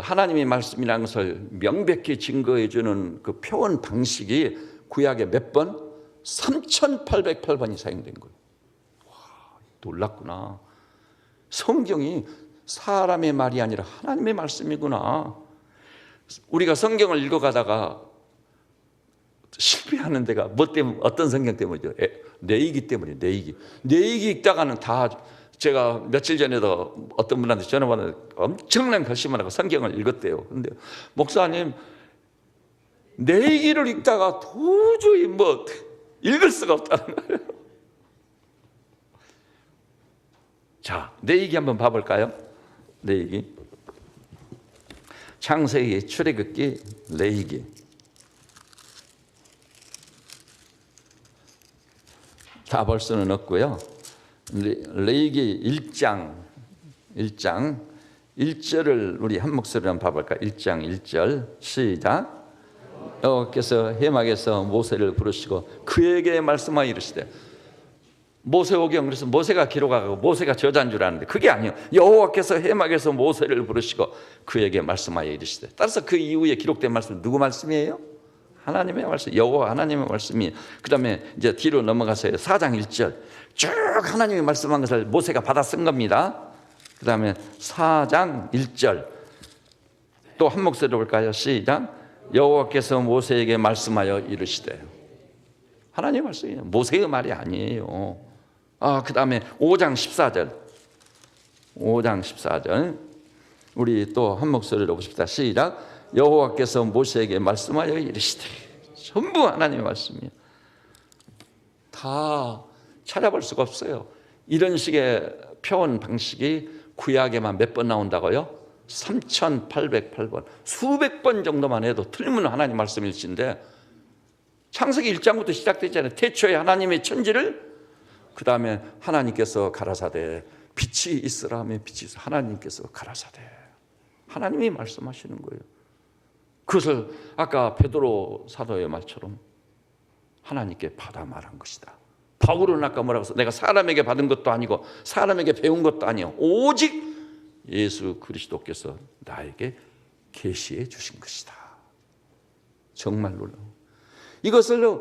하나님의 말씀이라는 것을 명백히 증거해 주는 그 표현 방식이 구약에 몇 번? 3808번이 사용된 거예요. 와, 놀랍구나. 성경이 사람의 말이 아니라 하나님의 말씀이구나. 우리가 성경을 읽어가다가 실패하는 데가 뭐 때문에, 어떤 성경 때문이죠? 내이기 때문에. 내이기 읽다가는 다, 제가 며칠 전에도 어떤 분한테 전화 받았는데 엄청난 결심을 하고 성경을 읽었대요. 그런데 목사님, 내이기를 읽다가 도저히 읽을 수가 없다는 거예요. 자, 내이기 한번 봐볼까요? 내이기. 창세기, 출애굽기, 레위기. 다 볼 수는 없고요. 레위기 1장 1절을 우리 한 목소리로 한번 봐볼까요? 1장 1절 시작. 여호와께서 해막에서 모세를 부르시고 그에게 말씀하여 이르시되, 모세오경, 그래서 모세가 기록하고 모세가 저자인 줄 아는데 그게 아니에요. 여호와께서 해막에서 모세를 부르시고 그에게 말씀하여 이르시되. 따라서 그 이후에 기록된 말씀은 누구 말씀이에요? 하나님의 말씀, 여호와 하나님의 말씀이. 그 다음에 이제 뒤로 넘어가서요. 4장 1절 쭉 하나님이 말씀한 것을 모세가 받아 쓴 겁니다. 그 다음에 4장 1절 또 한 목소리로 볼까요? 시작. 여호와께서 모세에게 말씀하여 이르시되. 하나님의 말씀이에요. 모세의 말이 아니에요. 그 다음에 5장 14절 우리 또 한 목소리로 보십시다. 시작. 여호와께서 모세에게 말씀하여 이르시되. 전부 하나님의 말씀이에요. 다 찾아볼 수가 없어요. 이런 식의 표현 방식이 구약에만 몇 번 나온다고요? 3808번. 수백 번 정도만 해도 틀리면 하나님 말씀일진데, 창세기 1장부터 시작되잖아요. 태초에 하나님의 천지를, 그 다음에 하나님께서 가라사대 빛이 있으라 하며 빛이 있으라. 하나님께서 가라사대. 하나님이 말씀하시는 거예요. 그것을 아까 베드로 사도의 말처럼 하나님께 받아 말한 것이다. 바울은 아까 뭐라고 했어? 내가 사람에게 받은 것도 아니고 사람에게 배운 것도 아니요, 오직 예수 그리스도께서 나에게 계시해 주신 것이다. 정말 놀라워. 이것을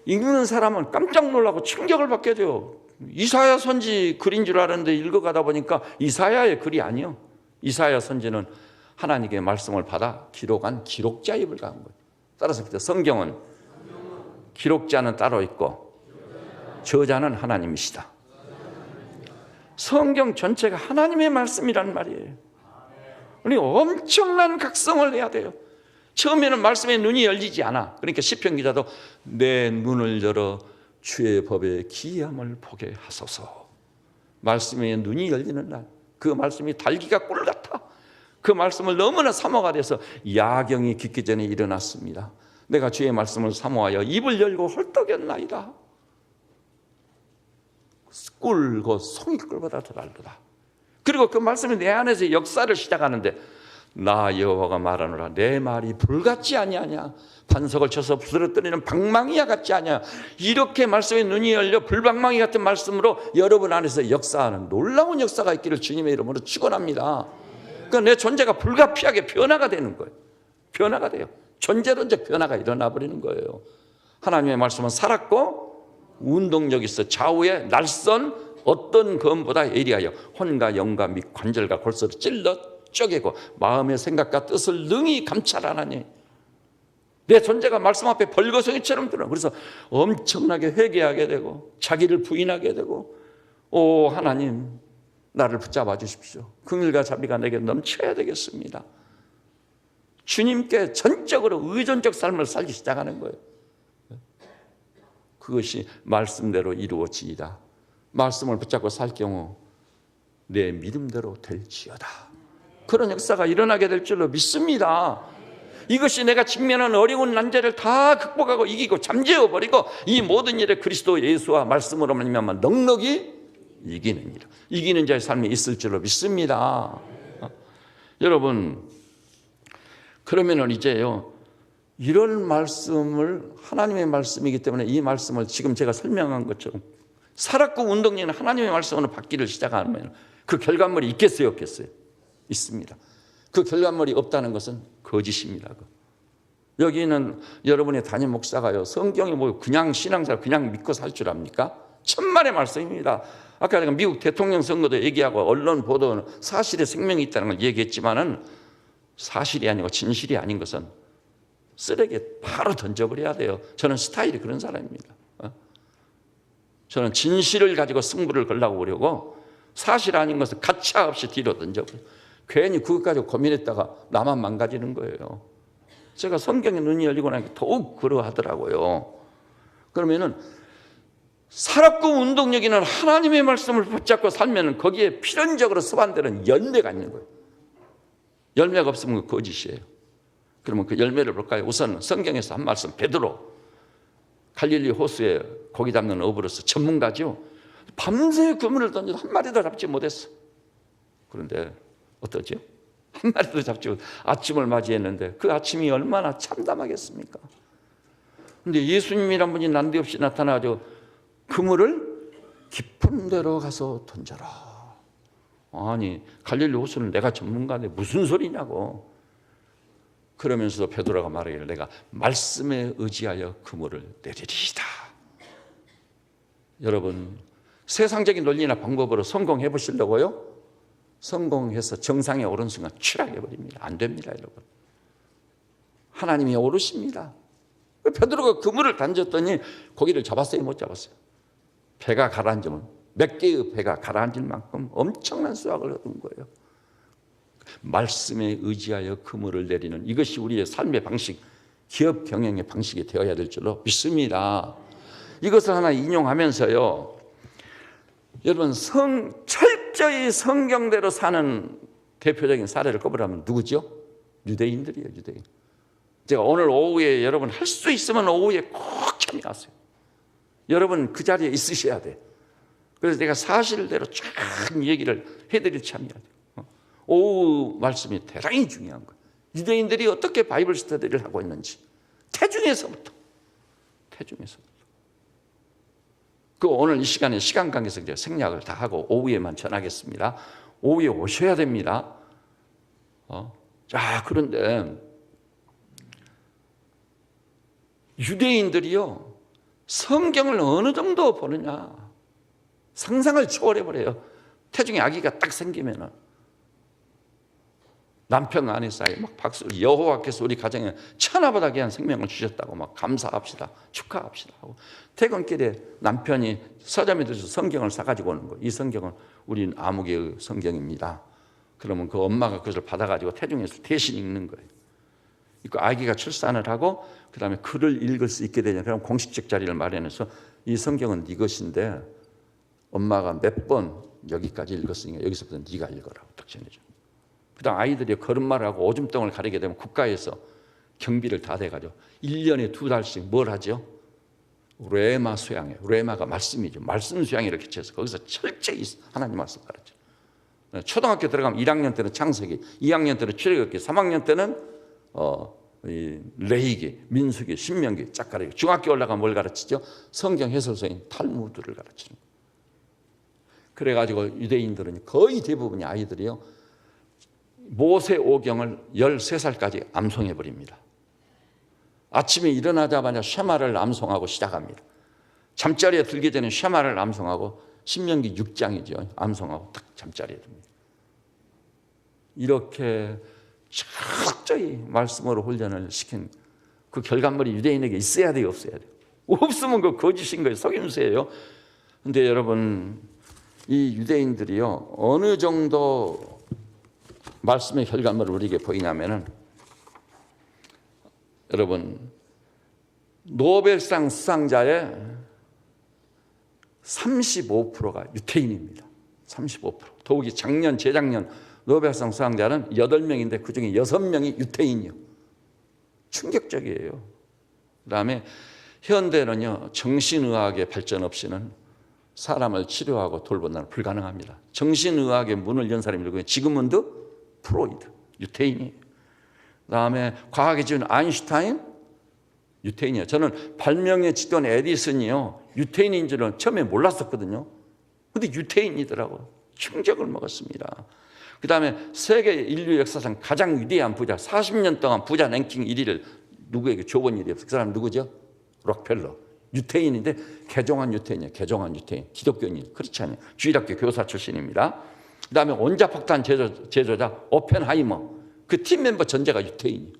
읽는 사람은 깜짝 놀라고 충격을 받게 돼요. 이사야 선지 글인 줄 알았는데 읽어가다 보니까 이사야의 글이 아니요, 이사야 선지는 하나님께 말씀을 받아 기록한 기록자 입을 가한 거예요. 따라서 성경은 기록자는 따로 있고 저자는 하나님이시다. 성경 전체가 하나님의 말씀이란 말이에요. 우리 엄청난 각성을 해야 돼요. 처음에는 말씀에 눈이 열리지 않아. 그러니까 시편 기자도 내 눈을 열어 주의 법의 기이함을 보게 하소서. 말씀에 눈이 열리는 날, 그 말씀이 달기가 꿀 같아. 그 말씀을 너무나 사모가 돼서 야경이 깊기 전에 일어났습니다. 내가 주의 말씀을 사모하여 입을 열고 헐떡였나이다. 꿀, 그 송이꿀보다 더 달도다. 그리고 그 말씀이 내 안에서 역사를 시작하는데, 나 여호와가 말하노라 내 말이 불같지 아니하냐, 반석을 쳐서 부스러뜨리는 방망이와 같지 아니하냐. 이렇게 말씀에 눈이 열려 불방망이 같은 말씀으로 여러분 안에서 역사하는 놀라운 역사가 있기를 주님의 이름으로 축원합니다. 그러니까 내 존재가 불가피하게 변화가 되는 거예요. 변화가 돼요. 존재론적 변화가 일어나 버리는 거예요. 하나님의 말씀은 살았고 운동력 있어 좌우에 날선 어떤 검보다 예리하여 혼과 영과 및 관절과 골수를 찔러 쪼개고 마음의 생각과 뜻을 능히 감찰하나니. 내 존재가 말씀 앞에 벌거숭이처럼 들어. 그래서 엄청나게 회개하게 되고 자기를 부인하게 되고, 오 하나님 나를 붙잡아 주십시오. 긍휼과 자비가 내게 넘쳐야 되겠습니다. 주님께 전적으로 의존적 삶을 살기 시작하는 거예요. 그것이 말씀대로 이루어지이다. 말씀을 붙잡고 살 경우 내 믿음대로 될지어다. 그런 역사가 일어나게 될 줄로 믿습니다. 이것이 내가 직면한 어려운 난제를 다 극복하고 이기고 잠재워버리고 이 모든 일에 그리스도 예수와 말씀으로 말미암아 넉넉히 이기는 일, 이기는 자의 삶이 있을 줄로 믿습니다. 여러분, 그러면은 이제요, 이런 말씀을, 하나님의 말씀이기 때문에 이 말씀을 지금 제가 설명한 것처럼 살았고 운동력은 하나님의 말씀으로 받기를 시작하면 그 결과물이 있겠어요, 없겠어요? 있습니다. 그 결과물이 없다는 것은 거짓입니다. 여기는 여러분의 담임 목사가요, 성경이 뭐 그냥 신앙생활 그냥 믿고 살 줄 압니까? 천만의 말씀입니다. 아까 제가 미국 대통령 선거도 얘기하고 언론 보도는 사실에 생명이 있다는 걸 얘기했지만은 사실이 아니고 진실이 아닌 것은 쓰레기에 바로 던져버려야 돼요. 저는 스타일이 그런 사람입니다. 저는 진실을 가지고 승부를 걸라고 그러고 사실 아닌 것은 가차 없이 뒤로 던져버려요. 괜히 그것 가지고 고민했다가 나만 망가지는 거예요. 제가 성경에 눈이 열리고 나니까 더욱 그러하더라고요. 그러면은 살았고 운동력 있는 하나님의 말씀을 붙잡고 살면 거기에 필연적으로 습관되는 열매가 있는 거예요. 열매가 없으면 그 거짓이에요. 그러면 그 열매를 볼까요? 우선 성경에서 한 말씀, 베드로 갈릴리 호수에 고기 잡는 어부로서 전문가죠. 밤새 그물을 던져도 한 마리도 잡지 못했어. 그런데 어떠죠? 한 마리도 잡지 못. 아침을 맞이했는데 그 아침이 얼마나 참담하겠습니까? 그런데 예수님이란 분이 난데없이 나타나죠. 그물을 깊은 데로 가서 던져라. 아니 갈릴리 호수는 내가 전문가인데 무슨 소리냐고. 그러면서도 베드로가 말하기를 내가 말씀에 의지하여 그물을 내리리이다. 여러분 세상적인 논리나 방법으로 성공해 보시려고요? 성공해서 정상에 오른 순간 추락해 버립니다. 안 됩니다, 여러분. 하나님이 오르십니다. 베드로가 그물을 던졌더니 고기를 잡았어요, 못 잡았어요? 배가 가라앉으면 몇 개의 배가 가라앉을 만큼 엄청난 수확을 얻은 거예요. 말씀에 의지하여 그물을 내리는 이것이 우리의 삶의 방식, 기업 경영의 방식이 되어야 될 줄로 믿습니다. 이것을 하나 인용하면서요, 여러분 철저히 성경대로 사는 대표적인 사례를 꼽으라면 누구죠? 유대인들이에요. 유대인. 제가 오늘 오후에 여러분 할 수 있으면 오후에 꼭 참여하세요. 여러분 그 자리에 있으셔야 돼요. 그래서 내가 사실대로 쫙 얘기를 해드릴 참여해야 돼요. 오후 말씀이 대단히 중요한 거예요. 유대인들이 어떻게 바이블 스터디를 하고 있는지 태중에서부터 그 오늘 이 시간에 시간 관계에서 이제 생략을 다 하고 오후에만 전하겠습니다. 오후에 오셔야 됩니다. 자, 그런데 유대인들이요 성경을 어느 정도 보느냐 상상을 초월해 버려요. 태중에 아기가 딱 생기면은 남편 아내 사이에 막 박수, 여호와께서 우리 가정에 천하보다 귀한 생명을 주셨다고 막 감사합시다, 축하합시다 하고 퇴근길에 남편이 서점에 들어서 성경을 사가지고 오는 거예요. 이 성경은 우리 아무개의 성경입니다. 그러면 그 엄마가 그것을 받아가지고 태중에서 대신 읽는 거예요. 그 아기가 출산을 하고 그 다음에 글을 읽을 수 있게 되냐. 그럼 공식적 자리를 마련해서 이 성경은 네 것인데 엄마가 몇 번 여기까지 읽었으니까 여기서부터 네가 읽어라고 딱 전해줘. 그 다음 아이들이 걸음마를 하고 오줌덩을 가리게 되면 국가에서 경비를 다 돼가지고 1년에 2달씩 뭘 하죠? 레마 수양이에요. 레마가 말씀이죠. 말씀 수양이 이렇게 쳐서 거기서 철저히 하나님 말씀 가르쳐. 초등학교 들어가면 1학년 때는 창세기, 2학년 때는 출애굽기, 3학년 때는 레위기, 민수기, 신명기 쫙 가르치고 중학교 올라가면 뭘 가르치죠? 성경 해설서인 탈무드를 가르치는 거예요. 그래가지고 유대인들은 거의 대부분의 아이들이요 모세 오경을 13살까지 암송해 버립니다. 아침에 일어나자마자 쉐마를 암송하고 시작합니다. 잠자리에 들기 전에 쉐마를 암송하고 신명기 6장이죠. 암송하고 딱 잠자리에 듭니다. 이렇게 철저히 말씀으로 훈련을 시킨 그 결과물이 유대인에게 있어야 돼요, 없어야 돼요? 없으면 그 거짓인 거예요, 속임수예요. 그런데 여러분 이 유대인들이요 어느 정도 말씀의 결과물을 우리에게 보이냐면은 여러분 노벨상 수상자의 35%가 유대인입니다. 35%. 더욱이 작년, 재작년 노벨상 수상자는 8명인데 그중에 6명이 유대인이요. 충격적이에요. 그다음에 현대는요 정신의학의 발전 없이는 사람을 치료하고 돌보는 불가능합니다. 정신의학의 문을 연 사람이 누구예요? 지그문드 프로이드, 유태인이에요. 그다음에 과학의 지은 아인슈타인, 유태인이에요. 저는 발명의 지도원 에디슨이요 유태인인 줄은 처음에 몰랐었거든요. 근데 유태인이더라고. 충격을 먹었습니다. 그 다음에 세계 인류 역사상 가장 위대한 부자, 40년 동안 부자 랭킹 1위를 누구에게 줘본 일이 없어요. 그 사람 누구죠? 록펠러. 유태인인데 개종한 유태인이에요. 개종한 유태인. 기독교인. 그렇지 않아요. 주일학교 교사 출신입니다. 그 다음에 원자폭탄 제조자 오펜하이머. 그 팀 멤버 전체가 유태인이에요.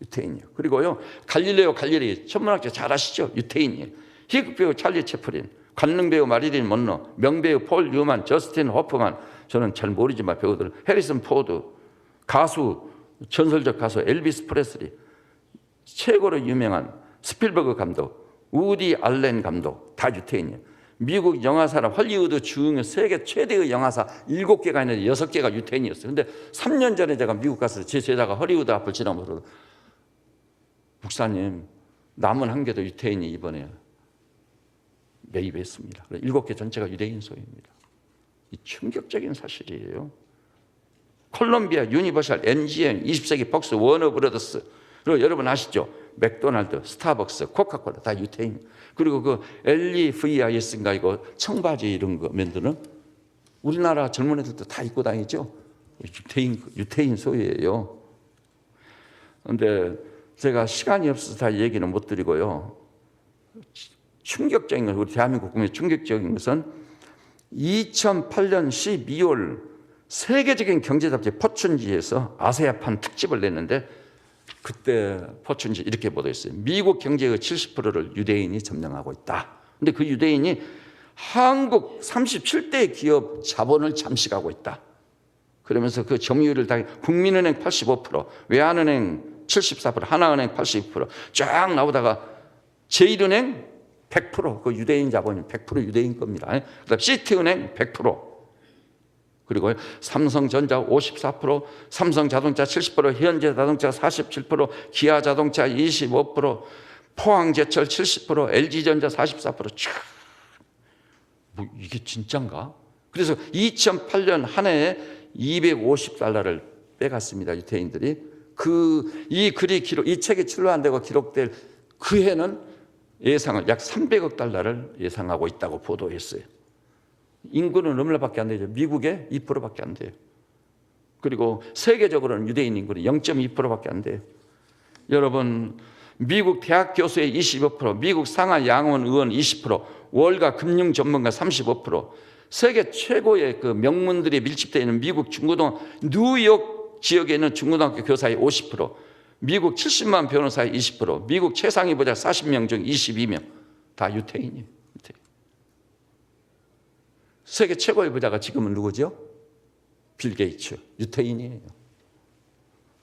유태인이에요. 그리고요, 갈릴레오 갈릴리 천문학자 잘 아시죠? 유태인이에요. 희극 배우 찰리 채플린, 관능 배우 마릴린 먼로, 명배우 폴 뉴만, 저스틴 호프만, 저는 잘 모르지만 배우들, 해리슨 포드, 가수, 전설적 가수 엘비스 프레슬리, 최고로 유명한 스필버그 감독, 우디 알렌 감독, 다 유태인이에요. 미국 영화사나 헐리우드 중에 세계 최대의 영화사 7개가 있는데 6개가 유태인이었어요. 근데 3년 전에 제가 미국 가서 제 제자가 헐리우드 앞을 지나면서 목사님, 남은 한 개도 유태인이 이번에 매입했습니다. 7개 전체가 유대인 소유입니다. 이 충격적인 사실이에요. 콜롬비아, 유니버셜, MGM, 20세기 폭스, 워너브라더스, 그리고 여러분 아시죠? 맥도날드, 스타벅스, 코카콜라 다 유태인. 그리고 그 LEVIS인가 이거 청바지 이런 거 만드는 우리나라 젊은 애들도 다 입고 다니죠. 유태인 소유예요. 그런데 제가 시간이 없어서 다 얘기는 못 드리고요. 충격적인 건, 우리 대한민국 국민의 충격적인 것은 2008년 12월 세계적인 경제 잡지 포춘지에서 아세아판 특집을 냈는데 그때 포춘지 이렇게 보도했어요. 미국 경제의 70%를 유대인이 점령하고 있다. 근데 그 유대인이 한국 37대 기업 자본을 잠식하고 있다. 그러면서 그 점유율을 다 국민은행 85%, 외환은행 74%, 하나은행 82%, 쫙 나오다가 제1은행 100%, 그 유대인 자본이 100% 유대인 겁니다. 그다음 시티은행 100%, 그리고 삼성전자 54%, 삼성자동차 70%, 현대자동차 47%, 기아자동차 25%, 포항제철 70%, LG전자 44%. 뭐 이게 진짠가? 그래서 2008년 한 해에 $250를 빼갔습니다. 유태인들이. 이 책이 출간되고 기록될 그 해는 예상을 약 $300억 예상하고 있다고 보도했어요. 인구는 얼마밖에 안 되죠? 미국의 2%밖에 안 돼요. 그리고 세계적으로는 유대인 인구는 0.2%밖에 안 돼요. 여러분, 미국 대학 교수의 25%, 미국 상하 양원 의원 20%, 월가 금융 전문가 35%, 세계 최고의 그 명문들이 밀집되어 있는 미국 중고등 뉴욕 지역에 있는 중고등학교 교사의 50%, 미국 70만 변호사의 20%, 미국 최상위 부자 40명 중 22명 다 유태인이에요. 세계 최고의 부자가 지금은 누구죠? 빌 게이츠, 유태인이에요.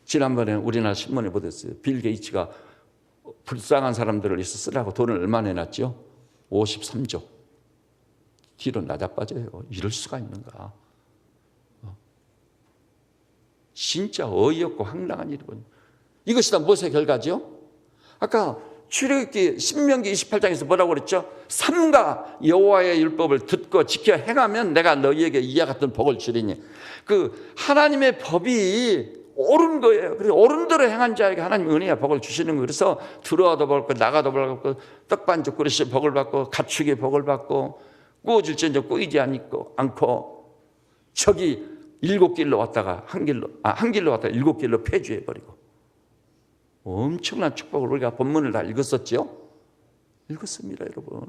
지난번에 우리나라 신문에 보냈어요. 빌 게이츠가 불쌍한 사람들을 위해서 쓰라고 돈을 얼마 내놨죠? 53조. 뒤로 나자빠져요. 이럴 수가 있는가? 진짜 어이없고 황당한 일이군요. 이것이 다 무엇의 결과죠? 아까 출애굽기 신명기 28장에서 뭐라고 그랬죠? 삼가 여호와의 율법을 듣고 지켜 행하면 내가 너희에게 이와 같은 복을 주리니. 그 하나님의 법이 옳은 거예요. 그래서 옳은 대로 행한 자에게 하나님 은혜와 복을 주시는 거예요. 그래서 들어와도 복을 받고 나가도 복을 받고 떡반죽 그릇이 복을 받고 가축이 복을 받고 구워질지언정 꾸이지 않고 저기 7길로 왔다가 한 길로 왔다가 7길로 폐주해버리고 엄청난 축복을 우리가 본문을 다 읽었었죠? 읽었습니다, 여러분.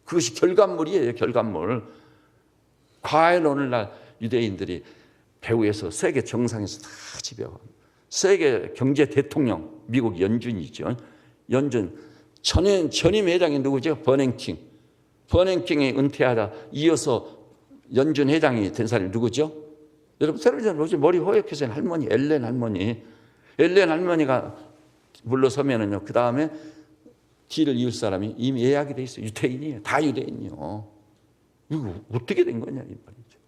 그것이 결과물이에요, 결과물. 과연 오늘날 유대인들이 배후에서 세계 정상에서 다 지배하고 세계 경제 대통령, 미국 연준이죠. 연준 전임 회장이 누구죠? 버냉킹. 버냉킹이 은퇴하다 이어서 연준 회장이 된 사람이 누구죠? 여러분 텔레비전 보죠. 머리 허옇게 된 할머니, 엘렌 할머니. 엘렌 할머니가 물러서면은요, 그 다음에 뒤를 이을 사람이 이미 예약이 돼 있어요. 유태인이에요. 다 유대인이요. 이거 어떻게 된 거냐, 이 말이죠.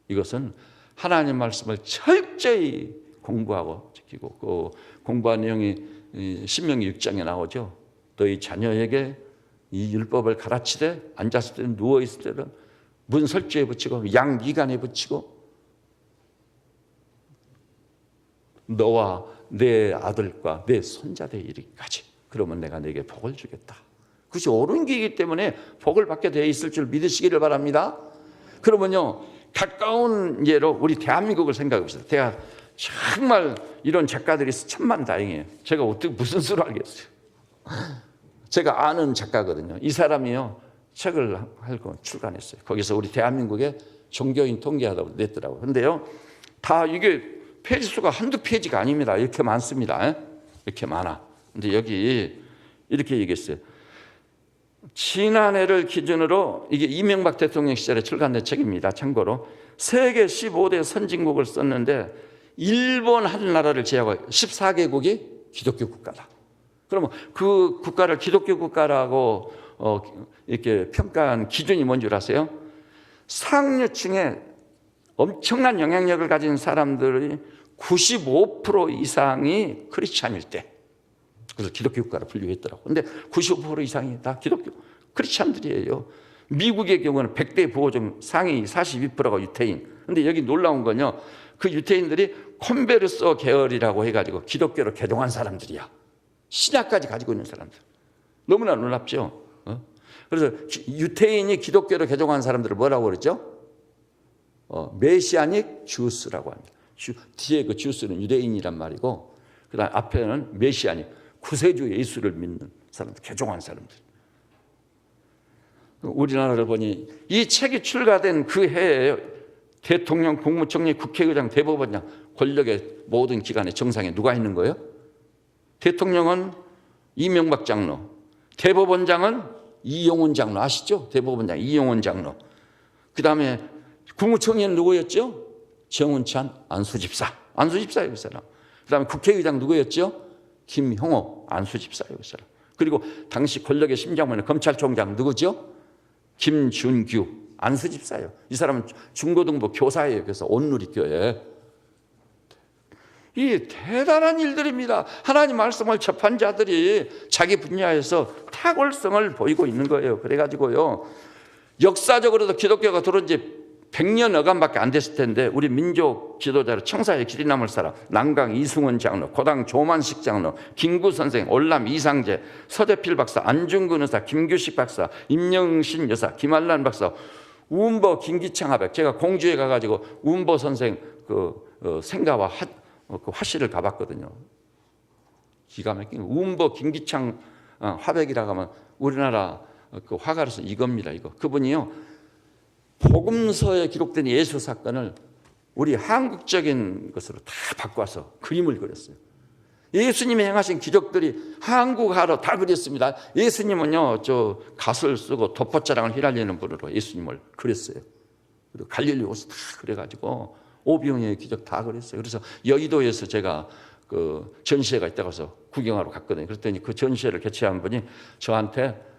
이것은 하나님 말씀을 철저히 공부하고 지키고, 그 공부한 내용이 신명기 6장에 나오죠. 너희 자녀에게 이 율법을 가르치되 앉았을 때는 누워있을 때는 문설주에 붙이고 양미간에 붙이고 너와 내 아들과 내 손자들 이르기까지. 그러면 내가 네게 복을 주겠다. 그것이 옳은 길이기 때문에 복을 받게 되어 있을 줄 믿으시기를 바랍니다. 그러면요, 가까운 예로 우리 대한민국을 생각해 봅시다. 제가 정말 이런 작가들이 천만다행이에요. 제가 어떻게 무슨 수를 알겠어요. 제가 아는 작가거든요. 이 사람이요, 책을 하고 출간했어요. 거기서 우리 대한민국의 종교인 통계하다고 냈더라고요. 근데요, 다 이게 페이지 수가 한두 페이지가 아닙니다. 이렇게 많습니다. 이렇게 많아. 근데 여기 이렇게 얘기했어요. 지난해를 기준으로, 이게 이명박 대통령 시절에 출간된 책입니다. 참고로 세계 15대 선진국을 썼는데 일본 한 나라를 제외하고 14개국이 기독교 국가다. 그러면 그 국가를 기독교 국가라고 이렇게 평가한 기준이 뭔 줄 아세요? 상류층에 엄청난 영향력을 가진 사람들이 95% 이상이 크리스찬일 때, 그래서 기독교 국가로 분류했더라고요. 근데 95% 이상이 다 기독교 크리스찬들이에요. 미국의 경우는 100대 부호 중 상위 42%가 유태인. 근데 여기 놀라운 건요, 그 유태인들이 콘베르소 계열이라고 해가지고 기독교로 개종한 사람들이야. 신약까지 가지고 있는 사람들. 너무나 놀랍죠. 그래서 유태인이 기독교로 개종한 사람들을 뭐라고 그러죠? 메시아닉 주스라고 합니다. 뒤에 그 주스는 유대인이란 말이고, 그다음 앞에는 메시아닉, 구세주 예수를 믿는 사람들, 개종한 사람들. 우리나라를 보니 이 책이 출간된 그 해에 대통령, 국무총리, 국회의장, 대법원장, 권력의 모든 기관의 정상에 누가 있는 거예요? 대통령은 이명박 장로, 대법원장은 이용훈 장로, 아시죠? 대법원장 이용훈 장로. 그 다음에 국무총리는 누구였죠? 정운찬 안수집사. 안수집사예요, 그 사람. 그 다음에 국회의장 누구였죠? 김형호 안수집사예요, 그 사람. 그리고 당시 권력의 심장부는 검찰총장 누구죠? 김준규 안수집사예요. 이 사람은 중고등부 교사예요. 그래서 온누리교회. 이 대단한 일들입니다. 하나님 말씀을 접한 자들이 자기 분야에서 탁월성을 보이고 있는 거예요. 그래가지고요, 역사적으로도 기독교가 들어온 지 100년 어간밖에 안 됐을 텐데, 우리 민족 지도자로 청사에 길이 남을 사람, 남강 이승원 장로, 고당 조만식 장로, 김구 선생, 올람 이상재, 서대필 박사, 안중근 의사, 김규식 박사, 임영신 여사, 김한란 박사, 우은보 김기창 하백. 제가 공주에 가가지고 우은보 선생 생가와 그 화실을 가봤거든요. 기가 막힌 우은보 김기창 화백이라고 하면 우리나라 그 화가로서 이겁니다. 이거 그분이요, 복음서에 기록된 예수 사건을 우리 한국적인 것으로 다 바꿔서 그림을 그렸어요. 예수님이 행하신 기적들이 한국화로 다 그렸습니다. 예수님은요, 저 갓을 쓰고 덮옷자랑을 휘날리는 분으로 예수님을 그렸어요. 그리고 갈릴리 옷을 다 그려가지고 오병이의 기적 다 그랬어요. 그래서 여의도에서 제가 그 전시회가 있다고 해서 구경하러 갔거든요. 그랬더니 그 전시회를 개최한 분이 저한테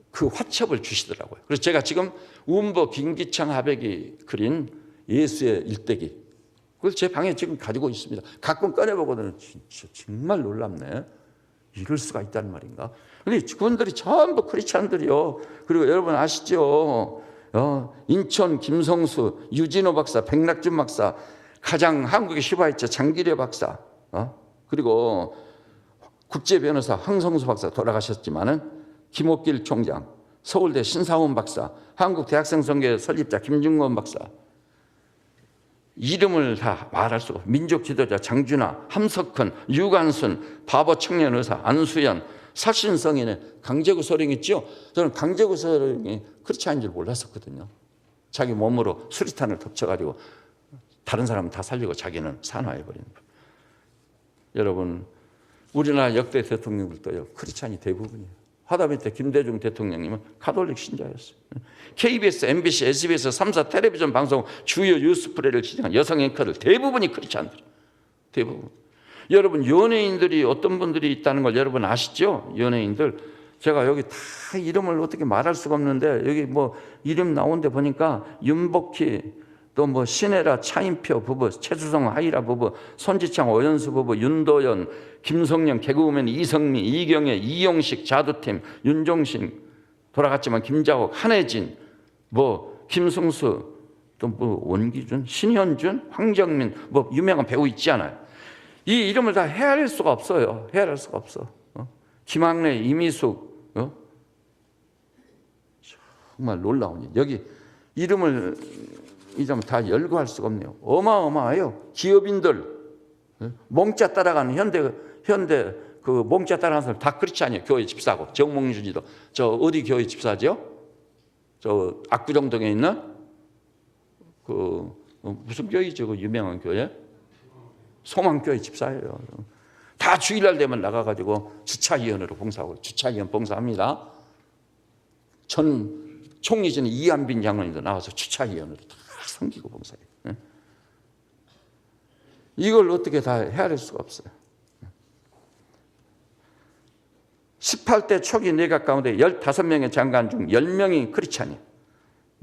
그 화첩을 주시더라고요. 그래서 제가 지금 우은보 김기창 하백이 그린 예수의 일대기, 그걸 제 방에 지금 가지고 있습니다. 가끔 꺼내보거든요. 진짜 정말 놀랍네. 이럴 수가 있다는 말인가. 근데 그분들이 전부 크리스찬들이요. 그리고 여러분 아시죠? 인천 김성수, 유진호 박사, 백낙준 박사, 가장 한국의 휘바이처 장기려 박사, 그리고 국제 변호사 황성수 박사 돌아가셨지만은 김옥길 총장, 서울대 신사원 박사, 한국대학생선교회 설립자 김중건 박사, 이름을 다 말할 수가 없고, 민족 지도자 장준하, 함석헌, 유관순, 바보 청년 의사 안수연, 사신성인의 강제구 소령 있죠? 저는 강제구 소령이 크리스찬인 줄 몰랐었거든요. 자기 몸으로 수리탄을 덮쳐가지고 다른 사람은 다 살리고 자기는 산화해버리는 거예요. 여러분, 우리나라 역대 대통령들도요, 크리스찬이 대부분이에요. 하다못해 김대중 대통령님은 가톨릭 신자였어요. KBS, MBC, SBS 3사 텔레비전 방송 주요 뉴스프레를 진행한 여성 앵커들 대부분이 크리스찬들. 대부분. 여러분, 연예인들이 어떤 분들이 있다는 걸 여러분 아시죠? 연예인들. 제가 여기 다 이름을 어떻게 말할 수가 없는데, 여기 뭐 이름 나온 데 보니까 윤복희, 또 뭐 신혜라, 차인표 부부, 최수성, 하이라 부부, 손지창, 오연수 부부, 윤도현, 김성령, 개그우먼 이성미, 이경애, 이용식, 자두팀, 윤종신, 돌아갔지만 김자옥, 한혜진, 뭐 김승수, 또 뭐 원기준, 신현준, 황정민, 뭐 유명한 배우 있지 않아요? 이 이름을 다 헤아릴 수가 없어요. 헤아릴 수가 없어. 김학래, 이미숙, 정말 놀라운 일. 여기 이름을 이름 다 열거할 수가 없네요. 어마어마해요. 기업인들, 몽자 따라가는 현대 그 몽자 따라가는 사람 다 그렇지 않아요. 교회 집사고 정몽준이도 저 어디 교회 집사죠? 저 압구정동에 있는 그 무슨 교회죠? 그 유명한 교회? 소망교회 집사예요. 다 주일날 되면 나가가지고 주차위원으로 봉사하고 주차위원 봉사합니다. 전 총리 전에 이한빈 장로님도 나와서 주차위원으로 다 섬기고 봉사해요. 이걸 어떻게 다 헤아릴 수가 없어요. 18대 초기 내각 가운데 15명의 장관 중 10명이 크리스찬이에요.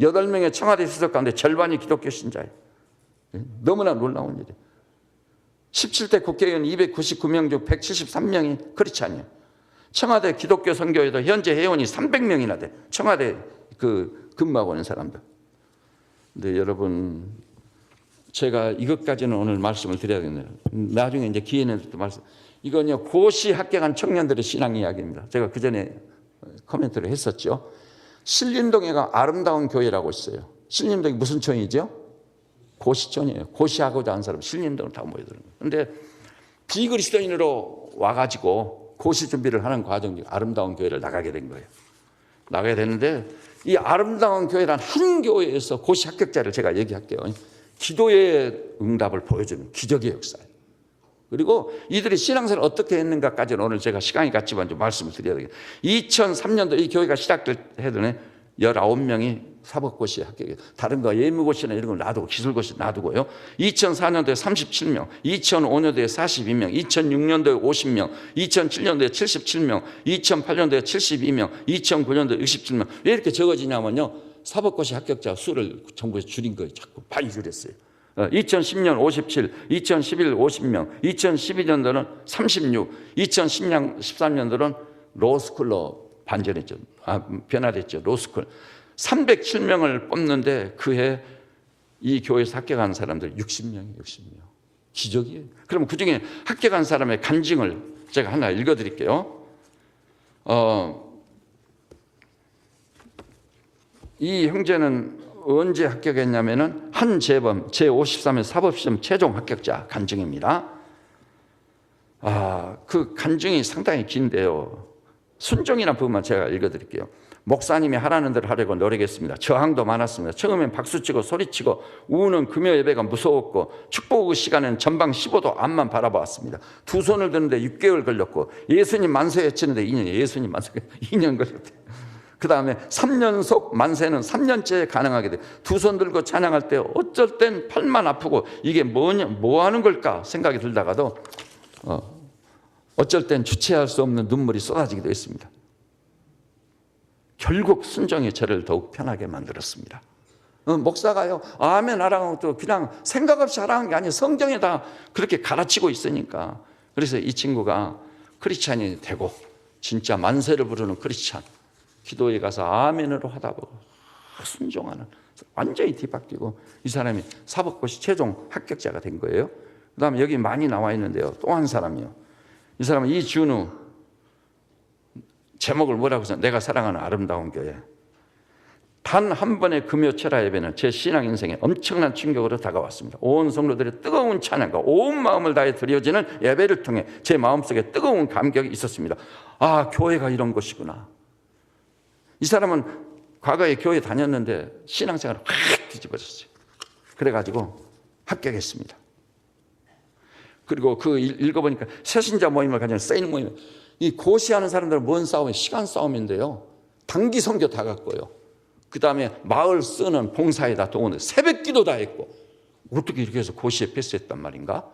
8명의 청와대 수석 가운데 절반이 기독교 신자예요. 너무나 놀라운 일이에요. 17대 국회의원 299명 중 173명이 크리스찬이에요. 청와대 기독교 선교회도 현재 회원이 300명이나 돼. 청와대 근무하고 있는 사람들. 근데 여러분, 제가 이것까지는 오늘 말씀을 드려야겠네요. 나중에 이제 기회는 또 말씀. 이건요, 고시 합격한 청년들의 신앙 이야기입니다. 제가 그 전에 코멘트를 했었죠. 신림동에 가 아름다운 교회라고 있어요. 신림동이 무슨 촌이죠? 고시촌이에요. 고시하고자 하는 사람 신림동을 다 모여드는 거예요. 그런데 비그리스도인으로 와가지고 고시 준비를 하는 과정 중에 아름다운 교회를 나가게 된 거예요. 나가게 되는데 이 아름다운 교회란 한 교회에서 고시 합격자를 제가 얘기할게요. 기도의 응답을 보여주는 기적의 역사예요. 그리고 이들이 신앙생활을 어떻게 했는가까지는 오늘 제가 시간이 갔지만 좀 말씀을 드려야 되겠어요. 2003년도 이 교회가 시작될 해전에 19명이 사법고시에 합격해요. 다른 거 예무고시나 이런 걸 놔두고 기술고시 놔두고요. 2004년도에 37명, 2005년도에 42명, 2006년도에 50명, 2007년도에 77명, 2008년도에 72명, 2009년도에 67명. 왜 이렇게 적어지냐면요. 사법고시 합격자 수를 정부에서 줄인 거예요. 자꾸 많이 줄였어요. 2010년 57, 2011 50명, 2012년도는 36, 2013년도는 로스쿨로 반전했죠. 변화됐죠. 로스쿨. 307명을 뽑는데 그해 이 교회에서 합격한 사람들 60명이에요. 60명. 기적이에요. 그럼 그중에 합격한 사람의 간증을 제가 하나 읽어드릴게요. 이 형제는 언제 합격했냐면은 한재범 제53회 사법시험 최종 합격자 간증입니다. 그 간증이 상당히 긴데요. 순종이라는 부분만 제가 읽어드릴게요. 목사님이 하라는 대로 하려고 노력했습니다. 저항도 많았습니다. 처음엔 박수치고 소리치고 우는 금요 예배가 무서웠고 축복 시간에는 전방 15도 앞만 바라보았습니다. 두 손을 드는데 6개월 걸렸고 예수님 만세 외치는데 2년, 예수님 만세 2년 걸렸대요. 그 다음에 3년속 만세는 3년째 가능하게 돼요. 두 손 들고 찬양할 때 어쩔 땐 팔만 아프고 이게 뭐냐, 뭐 하는 걸까 생각이 들다가도 어쩔 땐 주체할 수 없는 눈물이 쏟아지기도 했습니다. 결국 순종이 저를 더욱 편하게 만들었습니다. 목사가요, 아멘 하라고 또 그냥 생각 없이 하라는 게 아니에요. 성경에 다 그렇게 가르치고 있으니까. 그래서 이 친구가 크리스찬이 되고 진짜 만세를 부르는 크리스찬, 기도에 가서 아멘으로 하다 보고 순종하는, 완전히 뒤바뀌고 이 사람이 사법고시 최종 합격자가 된 거예요. 그 다음에 여기 많이 나와 있는데요. 또 한 사람이요. 이 사람은 이준우, 제목을 뭐라고 해서 내가 사랑하는 아름다운 교회. 단 한 번의 금요 철야 예배는 제 신앙 인생에 엄청난 충격으로 다가왔습니다. 온 성도들의 뜨거운 찬양과 온 마음을 다해 드려지는 예배를 통해 제 마음속에 뜨거운 감격이 있었습니다. 교회가 이런 곳이구나. 이 사람은 과거에 교회 다녔는데 신앙생활을 확 뒤집어졌어요. 그래가지고 합격했습니다. 그리고 읽어보니까 새신자 모임을 가진 세인 모임. 이 고시하는 사람들은 뭔 싸움이에요? 시간 싸움인데요. 단기 선교 다 갔고요. 그 다음에 마을 쓰는 봉사에다 동원해 새벽 기도 다 했고. 어떻게 이렇게 해서 고시에 패스했단 말인가?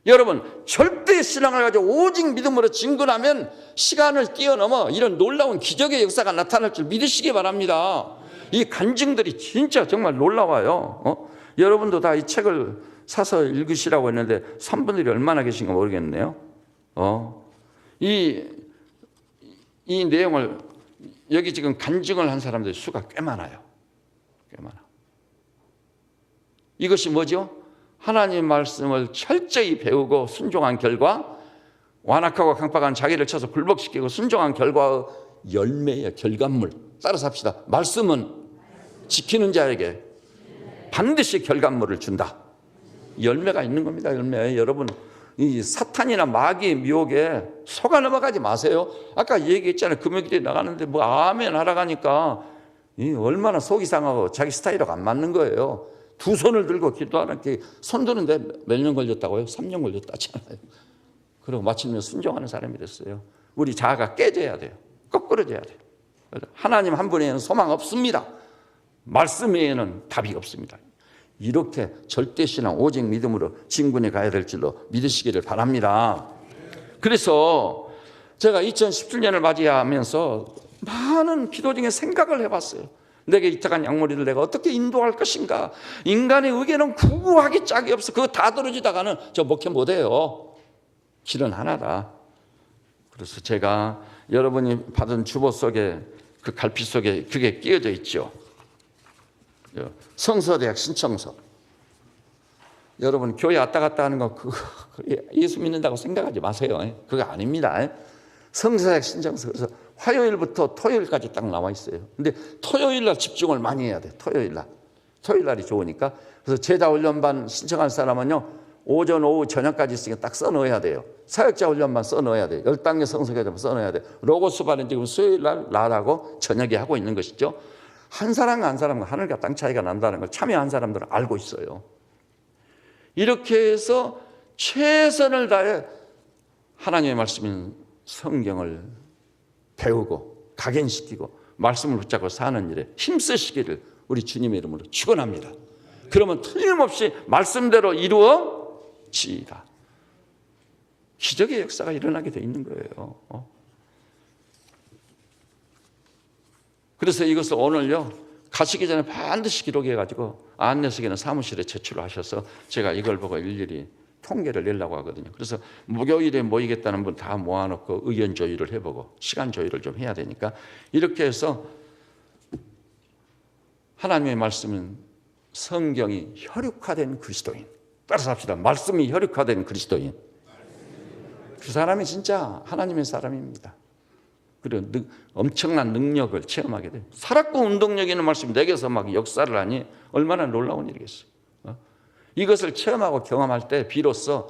여러분, 절대 신앙을 가지고 오직 믿음으로 진군하면 시간을 뛰어넘어 이런 놀라운 기적의 역사가 나타날 줄 믿으시기 바랍니다. 이 간증들이 진짜 정말 놀라워요. 여러분도 다 이 책을 사서 읽으시라고 했는데 3분들이 얼마나 계신가 모르겠네요. 이 내용을 여기 지금 간증을 한 사람들의 수가 꽤 많아요. 꽤 많아. 이것이 뭐죠? 하나님 말씀을 철저히 배우고 순종한 결과 완악하고 강팍한 자기를 쳐서 굴복시키고 순종한 결과의 열매의 결과물. 따라서 합시다. 말씀은 지키는 자에게 반드시 결과물을 준다. 열매가 있는 겁니다. 열매. 여러분, 이 사탄이나 마귀의 미혹에 속아 넘어가지 마세요. 아까 얘기했잖아요. 금요일에 나가는데 뭐 아멘 하러 가니까 얼마나 속이 상하고 자기 스타일하고 안 맞는 거예요. 두 손을 들고 기도하는 게 손 드는데 몇 년 걸렸다고요? 3년 걸렸다잖아요. 그리고 마침내 순종하는 사람이 됐어요. 우리 자아가 깨져야 돼요. 거꾸러져야 돼요. 하나님 한 분에는 소망 없습니다. 말씀 외에는 답이 없습니다. 이렇게 절대신앙 오직 믿음으로 진군에 가야 될 줄로 믿으시기를 바랍니다. 그래서 제가 2017년을 맞이하면서 많은 기도 중에 생각을 해봤어요. 내게 이탁한 양머리를 내가 어떻게 인도할 것인가. 인간의 의견은 구구하기 짝이 없어. 그거 다 들어주다가는 저 목회 못해요. 길은 하나다. 그래서 제가 여러분이 받은 주보 속에 그 갈피 속에 그게 끼어져 있죠. 성서대학 신청서. 여러분 교회 왔다 갔다 하는 거 그거 예수 믿는다고 생각하지 마세요. 그거 아닙니다. 성서대학 신청서. 그래서 화요일부터 토요일까지 딱 나와 있어요. 근데 토요일 날 집중을 많이 해야 돼. 토요일 날이 좋으니까. 그래서 제자훈련반 신청할 사람은요 오전 오후 저녁까지 있으니까 딱 써넣어야 돼요. 사역자 훈련반 써넣어야 돼요. 10단계 성서교정 써넣어야 돼요. 로고스 반은 지금 수요일 날 나라고 저녁에 하고 있는 것이죠. 한 사람과 한 사람과 하늘과 땅 차이가 난다는 걸 참여한 사람들은 알고 있어요. 이렇게 해서 최선을 다해 하나님의 말씀인 성경을 배우고 각인시키고 말씀을 붙잡고 사는 일에 힘쓰시기를 우리 주님의 이름으로 축원합니다. 그러면 틀림없이 말씀대로 이루어지리라. 기적의 역사가 일어나게 돼 있는 거예요. 그래서 이것을 오늘요 가시기 전에 반드시 기록해가지고 안내석에는 사무실에 제출하셔서 제가 이걸 보고 일일이 통계를 내려고 하거든요. 그래서 목요일에 모이겠다는 분 다 모아놓고 의견 조율을 해보고 시간 조율을 좀 해야 되니까 이렇게 해서 하나님의 말씀은 성경이 혈육화된 그리스도인. 따라서 합시다. 말씀이 혈육화된 그리스도인. 그 사람이 진짜 하나님의 사람입니다. 그리고 엄청난 능력을 체험하게 돼요. 살았고 운동력 있는 말씀이 내게서 막 역사를 하니 얼마나 놀라운 일이겠어요. 이것을 체험하고 경험할 때 비로소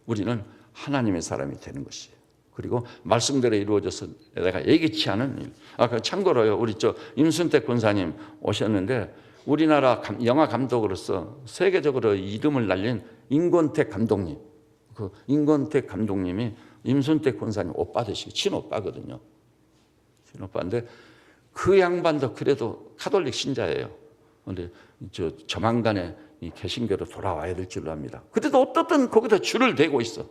우리는 하나님의 사람이 되는 것이에요. 그리고 말씀대로 이루어져서 내가 예기치 않은 일. 참고로요, 우리 임순택 권사님 오셨는데 우리나라 영화 감독으로서 세계적으로 이름을 날린 임권택 감독님. 그 임권택 감독님이 임순택 권사님 오빠 되시고 친오빠거든요. 친오빠인데 그 양반도 그래도 카톨릭 신자예요. 그런데 조만간에 이 개신교로 돌아와야 될 줄로 압니다. 그래도 어떻든 거기다 줄을 대고 있어.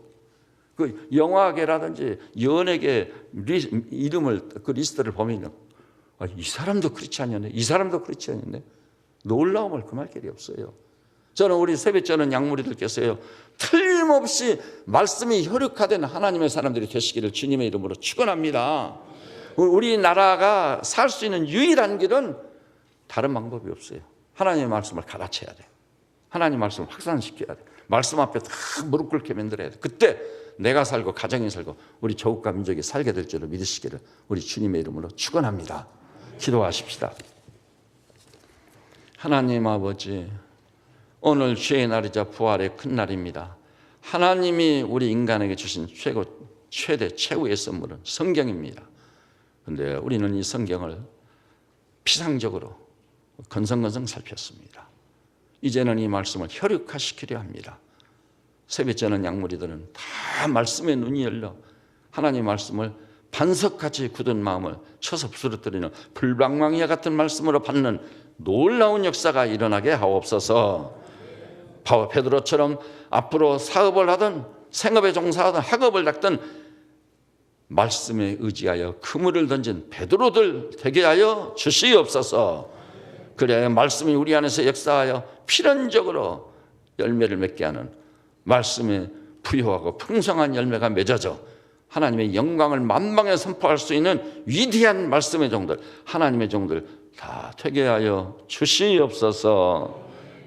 그 영화계라든지 연예계 이름을 그 리스트를 보면 이 사람도 크리스찬이었네. 이 사람도 크리스찬이었네. 놀라움을 금할 길이 없어요. 저는 우리 세뱃전은 양무리들께서요 틀림없이 말씀이 혈육화된 하나님의 사람들이 되시기를 주님의 이름으로 축원합니다. 우리나라가 살 수 있는 유일한 길은 다른 방법이 없어요. 하나님의 말씀을 가르쳐야 돼. 하나님의 말씀을 확산시켜야 돼. 말씀 앞에 다 무릎 꿇게 만들어야 돼. 그때 내가 살고 가정이 살고 우리 조국과 민족이 살게 될 줄을 믿으시기를 우리 주님의 이름으로 축원합니다. 기도하십시다. 하나님 아버지, 오늘 주의 날이자 부활의 큰 날입니다. 하나님이 우리 인간에게 주신 최대 최후의 선물은 성경입니다. 그런데 우리는 이 성경을 피상적으로 건성건성 살폈습니다. 이제는 이 말씀을 혈육화시키려 합니다. 세뱃전은 양무리들은 다 말씀에 눈이 열려 하나님의 말씀을 반석같이 굳은 마음을 쳐서 부스러뜨리는 불방망이와 같은 말씀으로 받는 놀라운 역사가 일어나게 하옵소서. 베드로처럼 앞으로 사업을 하든 생업에 종사하든 학업을 닦든 말씀에 의지하여 그물을 던진 베드로들 되게 하여 주시옵소서. 그래야 말씀이 우리 안에서 역사하여 필연적으로 열매를 맺게 하는 말씀에 부유하고 풍성한 열매가 맺어져 하나님의 영광을 만방에 선포할 수 있는 위대한 말씀의 종들, 하나님의 종들 다 되게 하여 주시옵소서.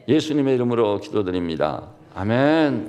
예수님의 이름으로 기도드립니다. 아멘.